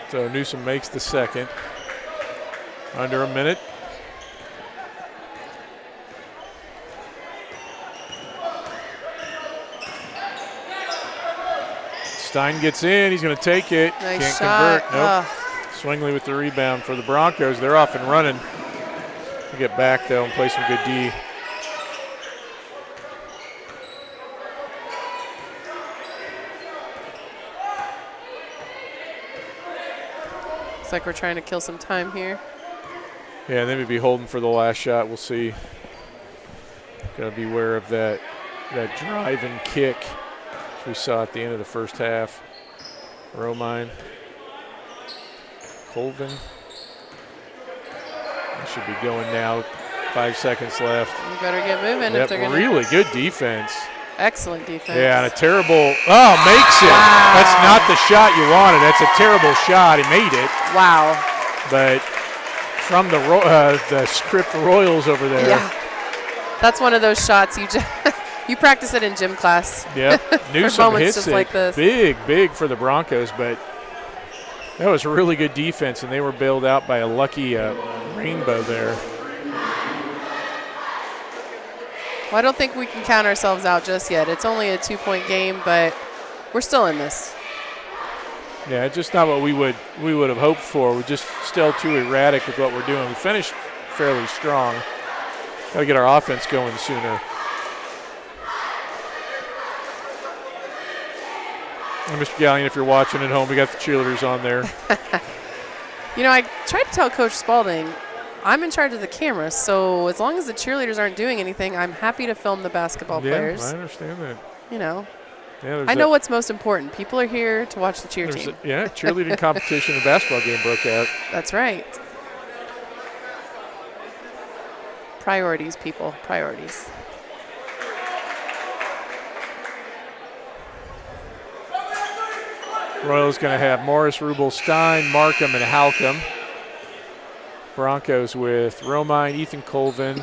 So Newsom makes the second. Under a minute. Stein gets in. He's going to take it. Nice Can't shot. convert. Nope. Swingley with the rebound for the Broncos. They're off and running. We'll get back, though, and play some good D. Looks like we're trying to kill some time here. Yeah, and they may be holding for the last shot. We'll see. Got to be aware of that drive and kick we saw at the end of the first half. Romine. Colvin. That should be going now. 5 seconds left. We better get moving if they're going to. Really good defense. Excellent defense. Yeah, and a terrible. Oh, makes it. Wow. That's not the shot you wanted. That's a terrible shot. He made it. Wow. But from the script Royals over there. Yeah. That's one of those shots you practice it in gym class. Yep. Newsom hits just it. Like this. Big for the Broncos, but that was really good defense, and they were bailed out by a lucky rainbow there. Well, I don't think we can count ourselves out just yet. It's only a 2-point game, but we're still in this. Yeah, it's just not what we would have hoped for. We're just still too erratic with what we're doing. We finished fairly strong. Got to get our offense going sooner. And Mr. Gallion, if you're watching at home, we got the cheerleaders on there. You know, I tried to tell Coach Spalding, I'm in charge of the camera, so as long as the cheerleaders aren't doing anything, I'm happy to film the basketball players. Yeah, I understand that. You know. Yeah, I know what's most important. People are here to watch the cheer team. Cheerleading competition and basketball game broke out. That's right. Priorities, people. Priorities. Royals going to have Morris, Rubel, Stein, Markham, and Halcomb. Broncos with Romine, Ethan Colvin,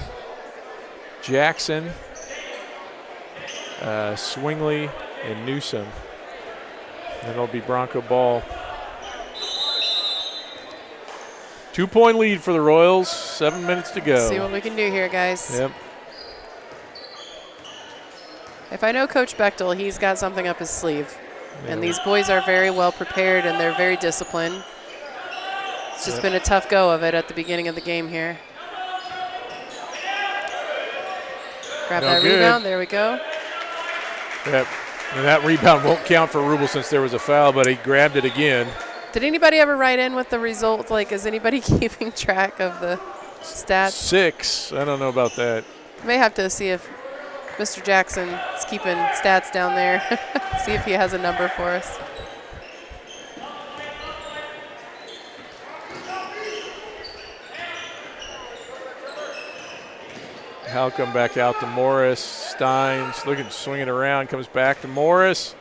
Jackson, Swingley, and Newsom. And it'll be Bronco ball. 2-point lead for the Royals. 7 minutes to go. See what we can do here, guys. Yep. If I know Coach Bechtel, he's got something up his sleeve. Yeah. And these boys are very well prepared and they're very disciplined. It's just been a tough go of it at the beginning of the game here. Grab that rebound. There we go. Yep. And that rebound won't count for Rubel since there was a foul, but he grabbed it again. Did anybody ever write in with the result? Like, is anybody keeping track of the stats? 6. I don't know about that. May have to see if Mr. Jackson is keeping stats down there. See if he has a number for us. Halcomb back out to Morris. Steins looking, swinging around, comes back to Morris.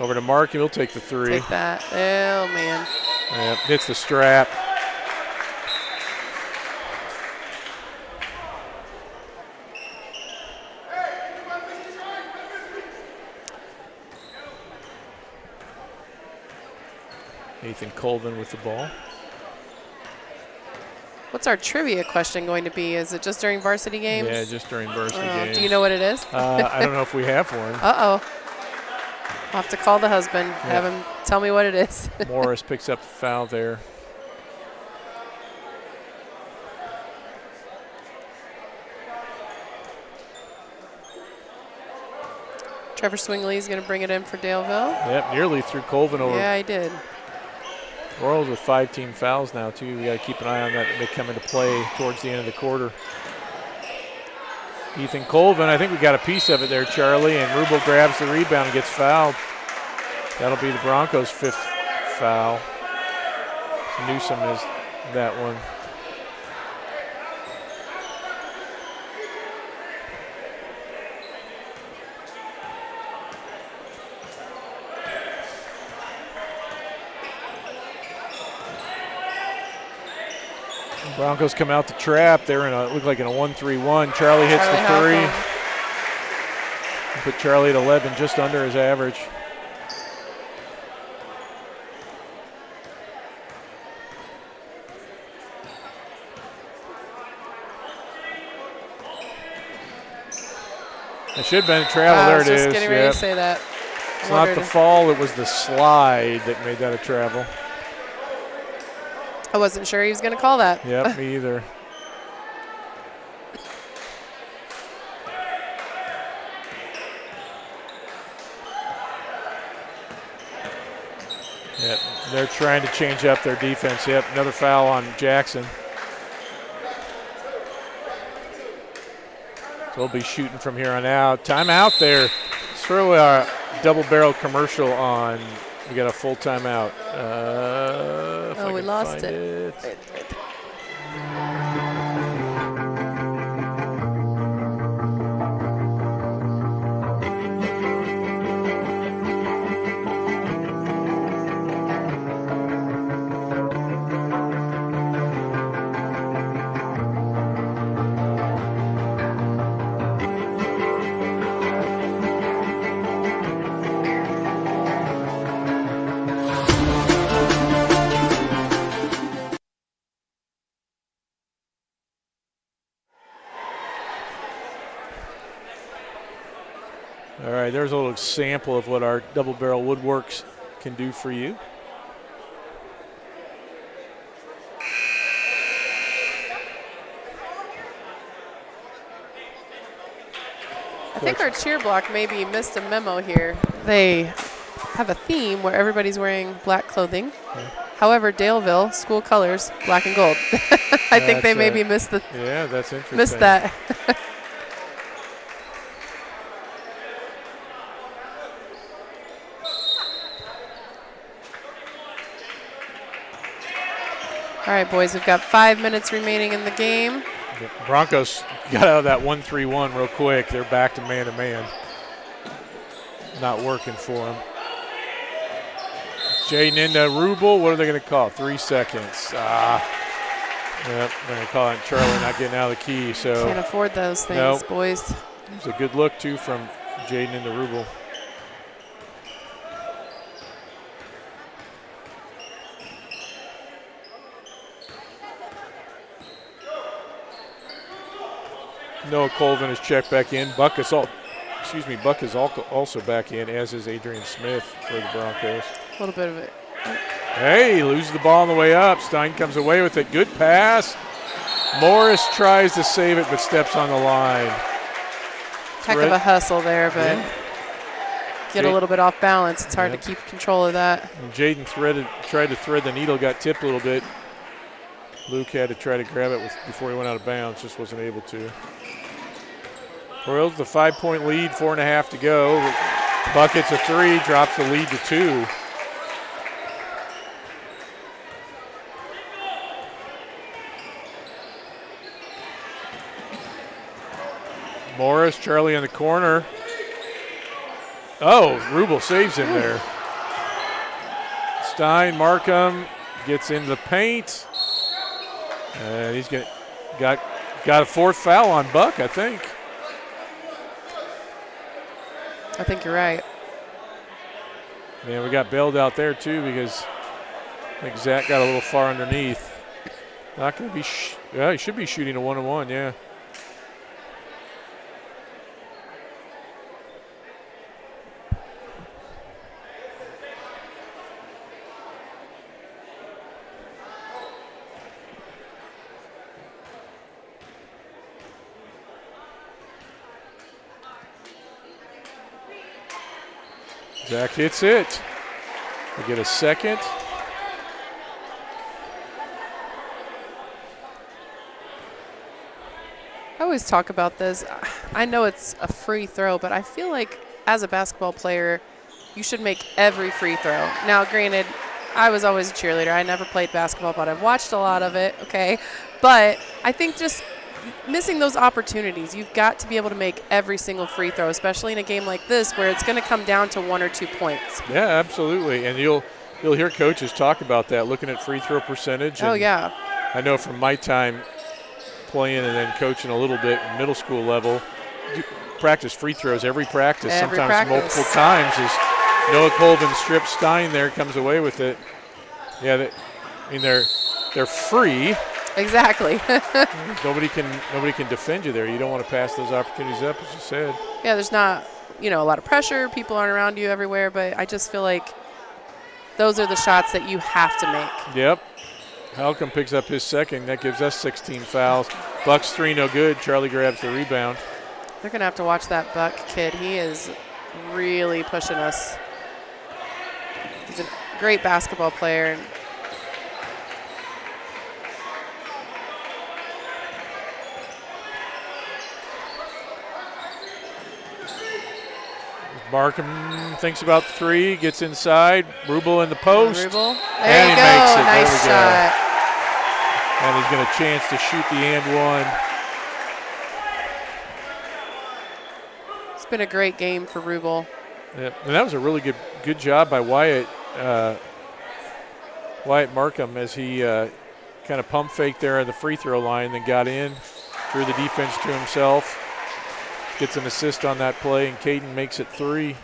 Over to Mark, he'll take the 3. Take that. Oh, man. Yep, hits the strap. Ethan Colvin with the ball. What's our trivia question going to be? Is it just during varsity games? Yeah, just during varsity games. Do you know what it is? I don't know if we have one. Uh-oh. I'll have to call the husband, have him tell me what it is. Morris picks up the foul there. Trevor Swingley is going to bring it in for Daleville. Yep, nearly threw Colvin over. Yeah, he did. Royals with 5 team fouls now, too. We got to keep an eye on that. They come into play towards the end of the quarter. Ethan Colvin, I think we got a piece of it there, Charlie, and Rubel grabs the rebound and gets fouled. That'll be the Broncos' 5th foul. So Newsom is that one. Broncos come out the trap. They're in look like in a 1-3-1. Charlie hits the 3. Put Charlie at 11, just under his average. It should have been a travel. There it is. I was just getting ready to say that. It's not the fall, it was the slide that made that a travel. I wasn't sure he was going to call that. Yep, me either. Yep, they're trying to change up their defense. Yep, another foul on Jackson. So we'll be shooting from here on out. Timeout there. Let's throw a double barrel commercial on. We got a full timeout. We lost it. Right there. All right, there's a little sample of what our double barrel woodworks can do for you. I think our cheer block maybe missed a memo here. They have a theme where everybody's wearing black clothing. However, Daleville, school colors, black and gold. I think they maybe missed Yeah, that's interesting. Missed that. All right, boys, we've got 5 minutes remaining in the game. The Broncos got out of that 1-3-1 real quick. They're back to man-to-man. Not working for them. Jaden into Rubel. What are they going to call? 3 seconds. Yep, they're going to call it Charlie not getting out of the key. So can't afford those things, boys. It was a good look, too, from Jaden into Rubel. Noah Colvin is checked back in. Buck is also back in, as is Adrian Smith for the Broncos. A little bit of it. Hey, loses the ball on the way up. Stein comes away with it. Good pass. Morris tries to save it, but steps on the line. Heck of a hustle there, but get a little bit off balance. It's hard to keep control of that. And Jaden tried to thread the needle, got tipped a little bit. Luke had to try to grab it before he went out of bounds, just wasn't able to. Royals, the 5-point lead, 4.5 to go. Buck hits a 3, drops the lead to 2. Morris, Charlie in the corner. Oh, Rubel saves him there. Stein, Markham gets into the paint. And he's got a 4th foul on Buck, I think. I think you're right. Yeah, we got bailed out there too because I think Zach got a little far underneath. Not going to be. He should be shooting a 1-on-1. Yeah. Zach hits it. We get a second. I always talk about this. I know it's a free throw, but I feel like as a basketball player, you should make every free throw. Now, granted, I was always a cheerleader. I never played basketball, but I've watched a lot of it, okay? But I think just missing those opportunities, you've got to be able to make every single free throw, especially in a game like this where it's going to come down to 1 or 2 points. Yeah, absolutely. And you'll hear coaches talk about that, looking at free throw percentage. Oh, yeah. I know from my time playing and then coaching a little bit at middle school level, you practice free throws every practice, sometimes multiple times. As Noah Colvin strips Stein there, comes away with it. Yeah, they're free. Exactly. Nobody can defend you there. You don't want to pass those opportunities up, as you said. Yeah, there's not, a lot of pressure. People aren't around you everywhere, but I just feel like those are the shots that you have to make. Yep. Halcomb picks up his second. That gives us 16 fouls. Buck's 3, no good. Charlie grabs the rebound. They're going to have to watch that Buck kid. He is really pushing us. He's a great basketball player. Markham thinks about 3, gets inside. Rubel in the post. Rubel. And he go. makes it. Nice shot. And he's got a chance to shoot the and one. It's been a great game for Rubel. Yep. And that was a really good job by Wyatt Markham as he kind of pump faked there at the free throw line, then got in, drew the defense to himself. Gets an assist on that play, and Caden makes it 3.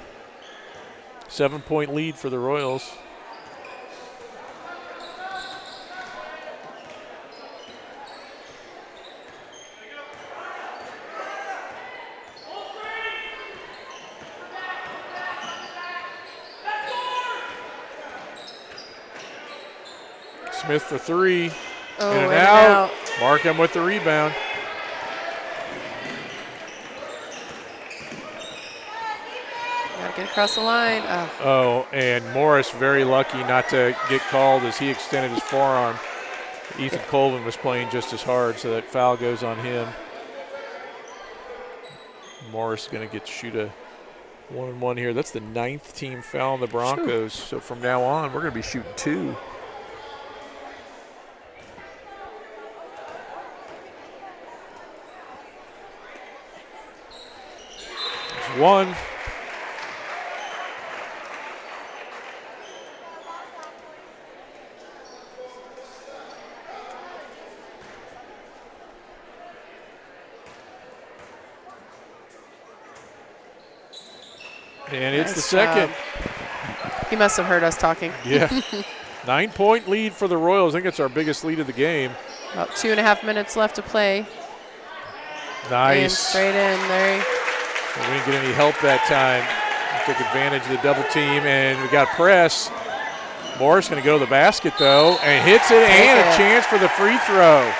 7-point lead for the Royals. Smith for 3. Oh, in and out. Markham with the rebound. Got to get across the line. Oh. Oh, and Morris very lucky not to get called as he extended his forearm. Ethan Colvin was playing just as hard, so that foul goes on him. Morris is going to get to shoot a 1-on-1 here. That's the 9th team foul on the Broncos. So from now on, we're going to be shooting 2. There's 1. And it's the second. He must have heard us talking. Yeah. 9-point lead for the Royals. I think it's our biggest lead of the game. About 2.5 minutes left to play. Nice. And straight in there. We didn't get any help that time. We took advantage of the double team, and we got press. Morris going to go to the basket, though, and hits it, and a chance for the free throw.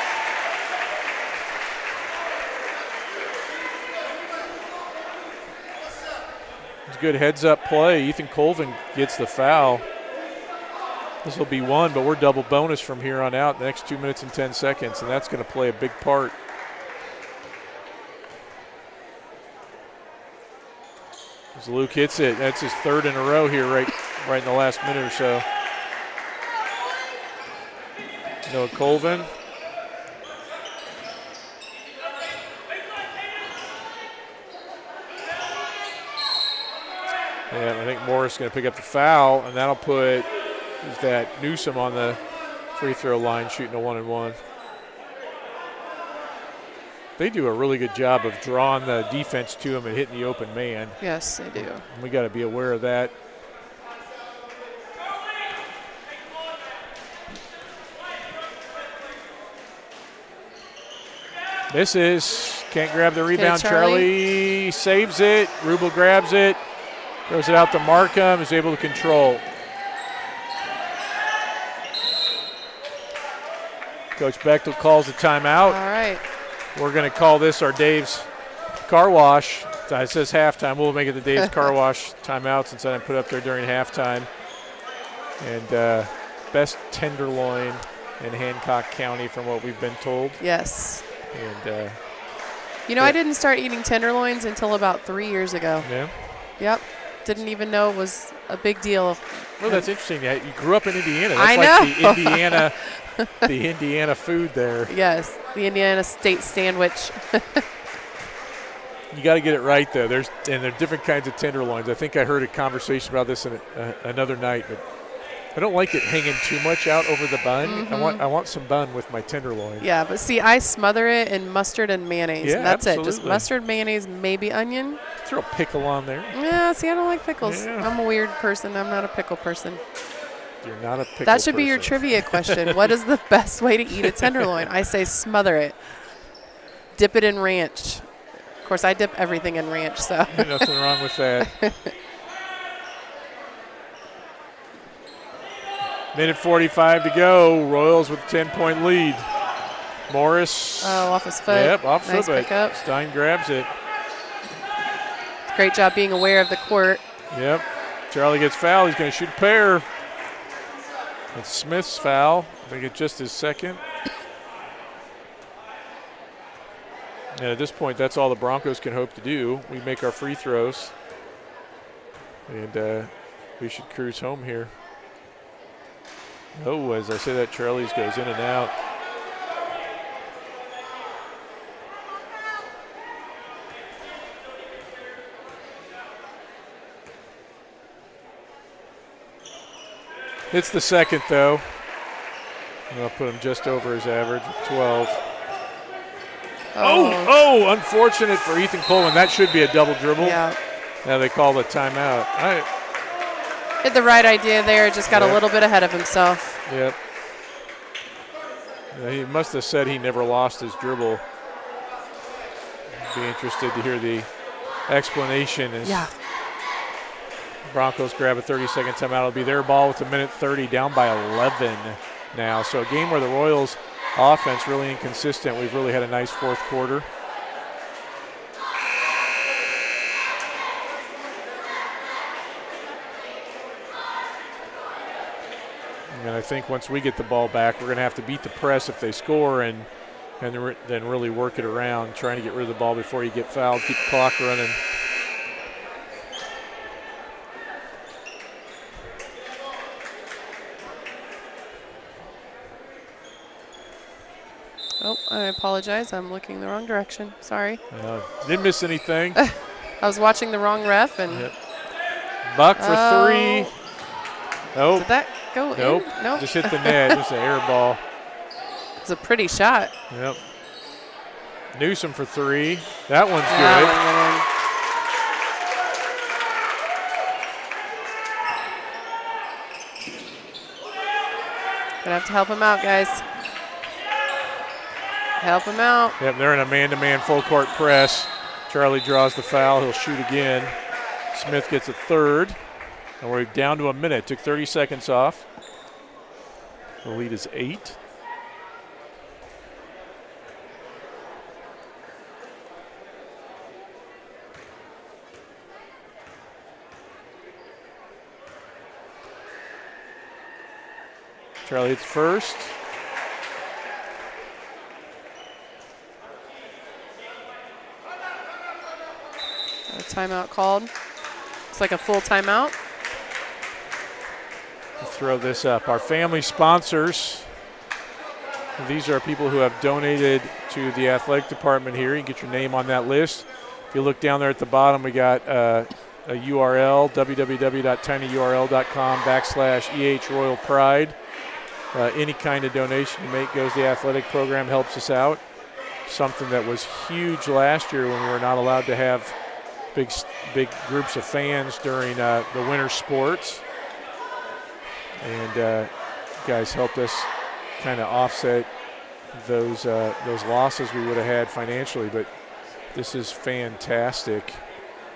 Good heads-up play. Ethan Colvin gets the foul. This will be 1, but we're double bonus from here on out the next 2 minutes and 10 seconds, and that's going to play a big part. As Luke hits it, that's his 3rd in a row here right in the last minute or so. Noah Colvin. And I think Morris is going to pick up the foul, and that'll put Newsom on the free throw line shooting a 1-on-1. They do a really good job of drawing the defense to him and hitting the open man. Yes, they do. And we got to be aware of that. Misses. Can't grab the rebound. Charlie saves it. Rubel grabs it. Throws it out to Markham. Is able to control. Coach Bechtel calls the timeout. All right. We're going to call this our Dave's Car Wash. It says halftime. We'll make it the Dave's Car Wash timeout since I didn't put up there during halftime. And best tenderloin in Hancock County from what we've been told. Yes. And I didn't start eating tenderloins until about 3 years ago. Yeah. Yep. Didn't even know it was a big deal. Well, that's interesting. You grew up in Indiana. I That's know. like the Indiana food there. Yes, the Indiana State sandwich. You got to get it right, though. There are different kinds of tenderloins. I think I heard a conversation about this in another night, but I don't like it hanging too much out over the bun. Mm-hmm. I want some bun with my tenderloin. Yeah, but see, I smother it in mustard and mayonnaise. Yeah, and that's absolutely. it. Just mustard, mayonnaise, maybe onion. Throw a pickle on there. Yeah, see, I don't like pickles. Yeah. I'm a weird person. I'm not a pickle person. You're not a pickle That should be your person. trivia question. What is the best way to eat a tenderloin? I say smother it. Dip it in ranch. Of course, I dip everything in ranch, so. Nothing wrong with that. Minute 45 to go. Royals with a 10-point lead. Morris. Oh, off his foot. Yep, off nice foot. pickup. Stein grabs it. Great job being aware of the court. Yep. Charlie gets fouled. He's going to shoot a pair. It's Smith's foul. I think it's just his second. And at this point, that's all the Broncos can hope to do. We make our free throws. And we should cruise home here. Oh, as I say that, Charlie's goes in and out. It's the second, though. I'll put him just over his average of 12. Oh, unfortunate for Ethan Coleman. That should be a double dribble. Yeah. Now they call the timeout. Had the right idea there, just got a little bit ahead of himself. Yep. He must have said he never lost his dribble. Be interested to hear the explanation. Broncos grab a 30-second timeout. It'll be their ball with a minute 30, down by 11 now. So a game where the Royals offense really inconsistent. We've really had a nice fourth quarter. And I think once we get the ball back, we're going to have to beat the press if they score and then really work it around, trying to get rid of the ball before you get fouled, keep the clock running. Oh, I apologize. I'm looking the wrong direction. Sorry. Didn't miss anything. I was watching the wrong ref. And Yep. Buck for three. Nope. Did that go Nope. in? Nope. Just hit the net. Just an air ball. It's a pretty shot. Yep. Newsom for three. That one's That good. Gonna have to help him out, guys. Help him out. Yep, they're in a man-to-man full-court press. Charlie draws the foul. He'll shoot again. Smith gets a third. And we're down to a minute. Took 30 seconds off. The lead is 8. Charlie hits first. A timeout called. It's like a full timeout. We'll throw this up. Our family sponsors. These are people who have donated to the athletic department here. You can get your name on that list. If you look down there at the bottom, we got a URL, www.tinyurl.com/EH Royal Pride. Any kind of donation you make goes to the athletic program, helps us out. Something that was huge last year when we were not allowed to have big groups of fans during the winter sports. And guys helped us kind of offset those losses we would have had financially. But this is fantastic.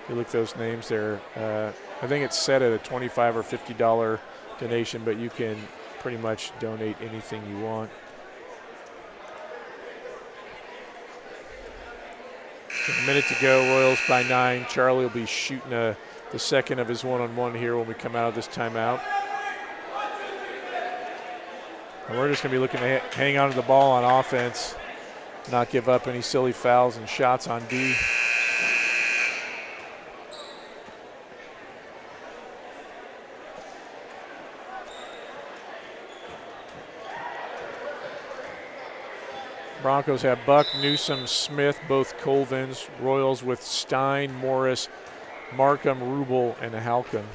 You look at those names there. I think it's set at a $25 or $50 donation, but you can pretty much donate anything you want. A minute to go, Royals by 9. Charlie will be shooting the second of his one-on-one here when we come out of this timeout. And we're just going to be looking to hang on to the ball on offense, not give up any silly fouls and shots on D. Broncos have Buck, Newsom, Smith, both Colvins. Royals with Stein, Morris, Markham, Rubel, and Halcomb.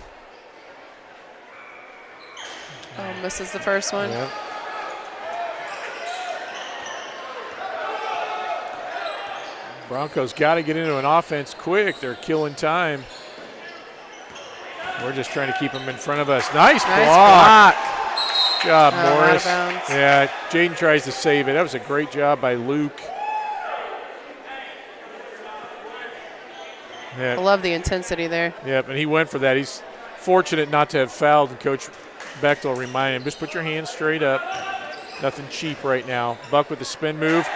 Oh, misses the first one. Yep. Broncos got to get into an offense quick. They're killing time. We're just trying to keep them in front of us. Nice block. Good job, Morris. Out of bounds. Yeah, Jaden tries to save it. That was a great job by Luke. I love the intensity there. Yep, and he went for that. He's fortunate not to have fouled, and Coach Bechtel reminded him, just put your hands straight up. Nothing cheap right now. Buck with the spin move.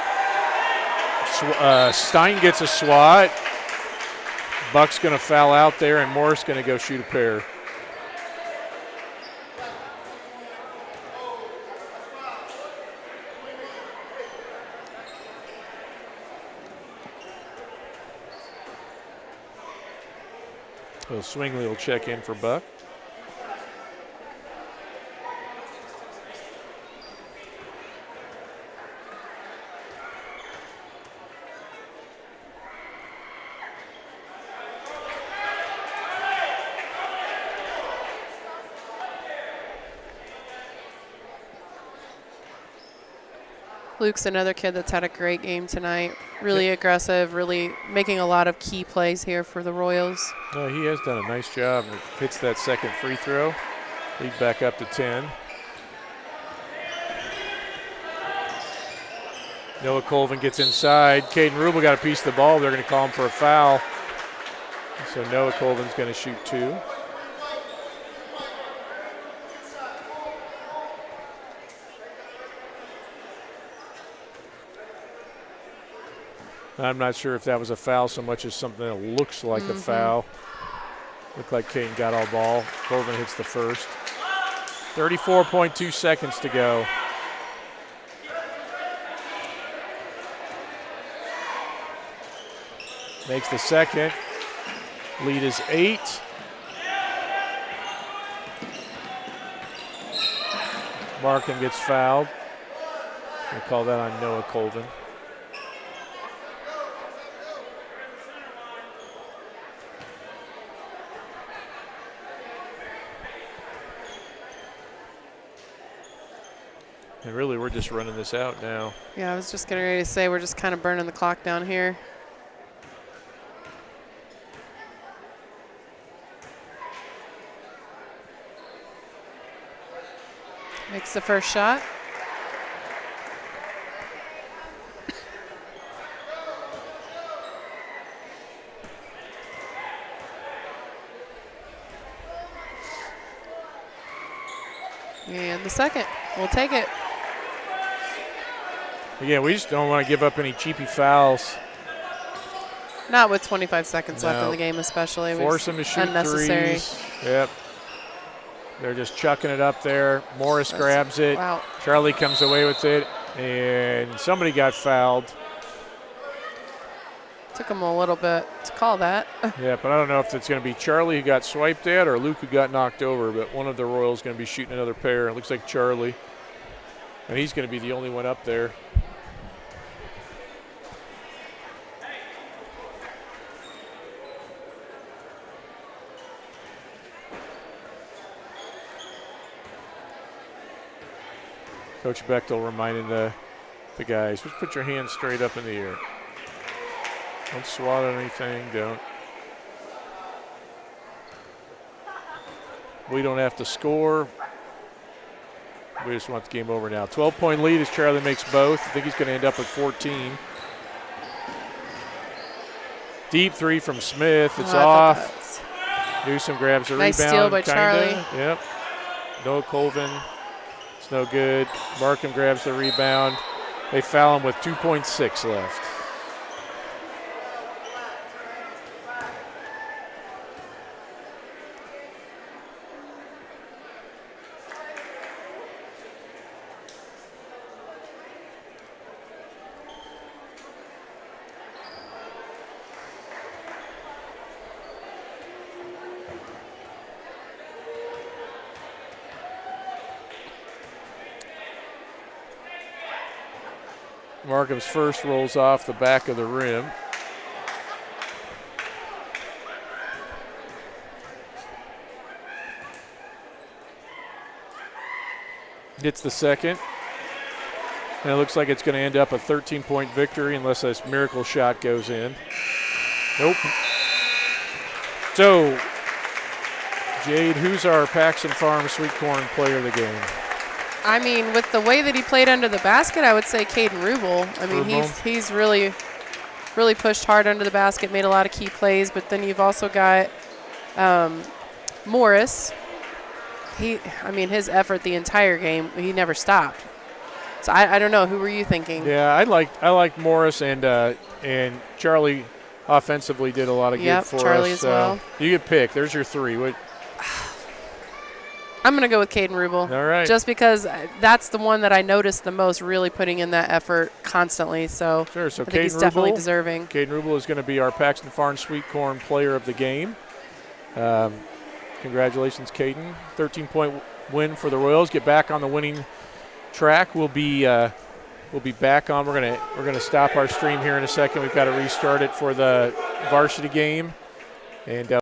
Stein gets a swat. Buck's going to foul out there, and Morris going to go shoot a pair. So Swingley will check in for Buck. Luke's another kid that's had a great game tonight. Really aggressive, really making a lot of key plays here for the Royals. No, he has done a nice job. Hits that second free throw. Lead back up to 10. Noah Colvin gets inside. Caden Rubel got a piece of the ball. They're going to call him for a foul. So Noah Colvin's going to shoot 2. I'm not sure if that was a foul so much as something that looks like a foul. Looked like Caden got all ball. Colvin hits the first. 34.2 seconds to go. Makes the second. Lead is 8. Markham gets fouled. They call that on Noah Colvin. And really, we're just running this out now. Yeah, I was just getting ready to say we're just kind of burning the clock down here. Makes the first shot. And the second. We'll take it. Again, we just don't want to give up any cheapy fouls. Not with 25 seconds left in the game, especially. Force them to shoot unnecessary. threes. Yep. They're just chucking it up there. Morris grabs it. Wow. Charlie comes away with it, and somebody got fouled. Took him a little bit to call that. Yeah, but I don't know if it's going to be Charlie who got swiped at or Luke who got knocked over, but one of the Royals is going to be shooting another pair. It looks like Charlie, and he's going to be the only one up there. Coach Bechtel reminding the guys, just put your hands straight up in the air. Don't swat at anything, don't. We don't have to score. We just want the game over now. 12-point lead as Charlie makes both. I think he's going to end up with 14. Deep three from Smith. It's off. Newsom grabs a nice rebound. Steal by kinda. Charlie. Yep. Noah Colvin. It's no good. Markham grabs the rebound. They foul him with 2.6 left. Markham's first rolls off the back of the rim. Gets the second. And it looks like it's going to end up a 13-point victory unless this miracle shot goes in. Nope. So, Jade, who's our Paxton Farm Sweet Corn player of the game? I mean, with the way that he played under the basket, I would say Caden Rubel. I mean, he's really pushed hard under the basket, made a lot of key plays. But then you've also got Morris. His effort the entire game, he never stopped. So I don't know. Who were you thinking? Yeah, I liked Morris and Charlie offensively did a lot of good for Charlie us. as well. You could pick. There's your three. I'm going to go with Caden Rubel. All right. Just because that's the one that I noticed the most, really putting in that effort constantly. So, sure. So I think he's definitely deserving. Caden Rubel is going to be our Paxton Farm Sweet Corn player of the game. Congratulations, Caden. 13-point win for the Royals. Get back on the winning track. We'll be back on. We're gonna stop our stream here in a second. We've got to restart it for the varsity game. And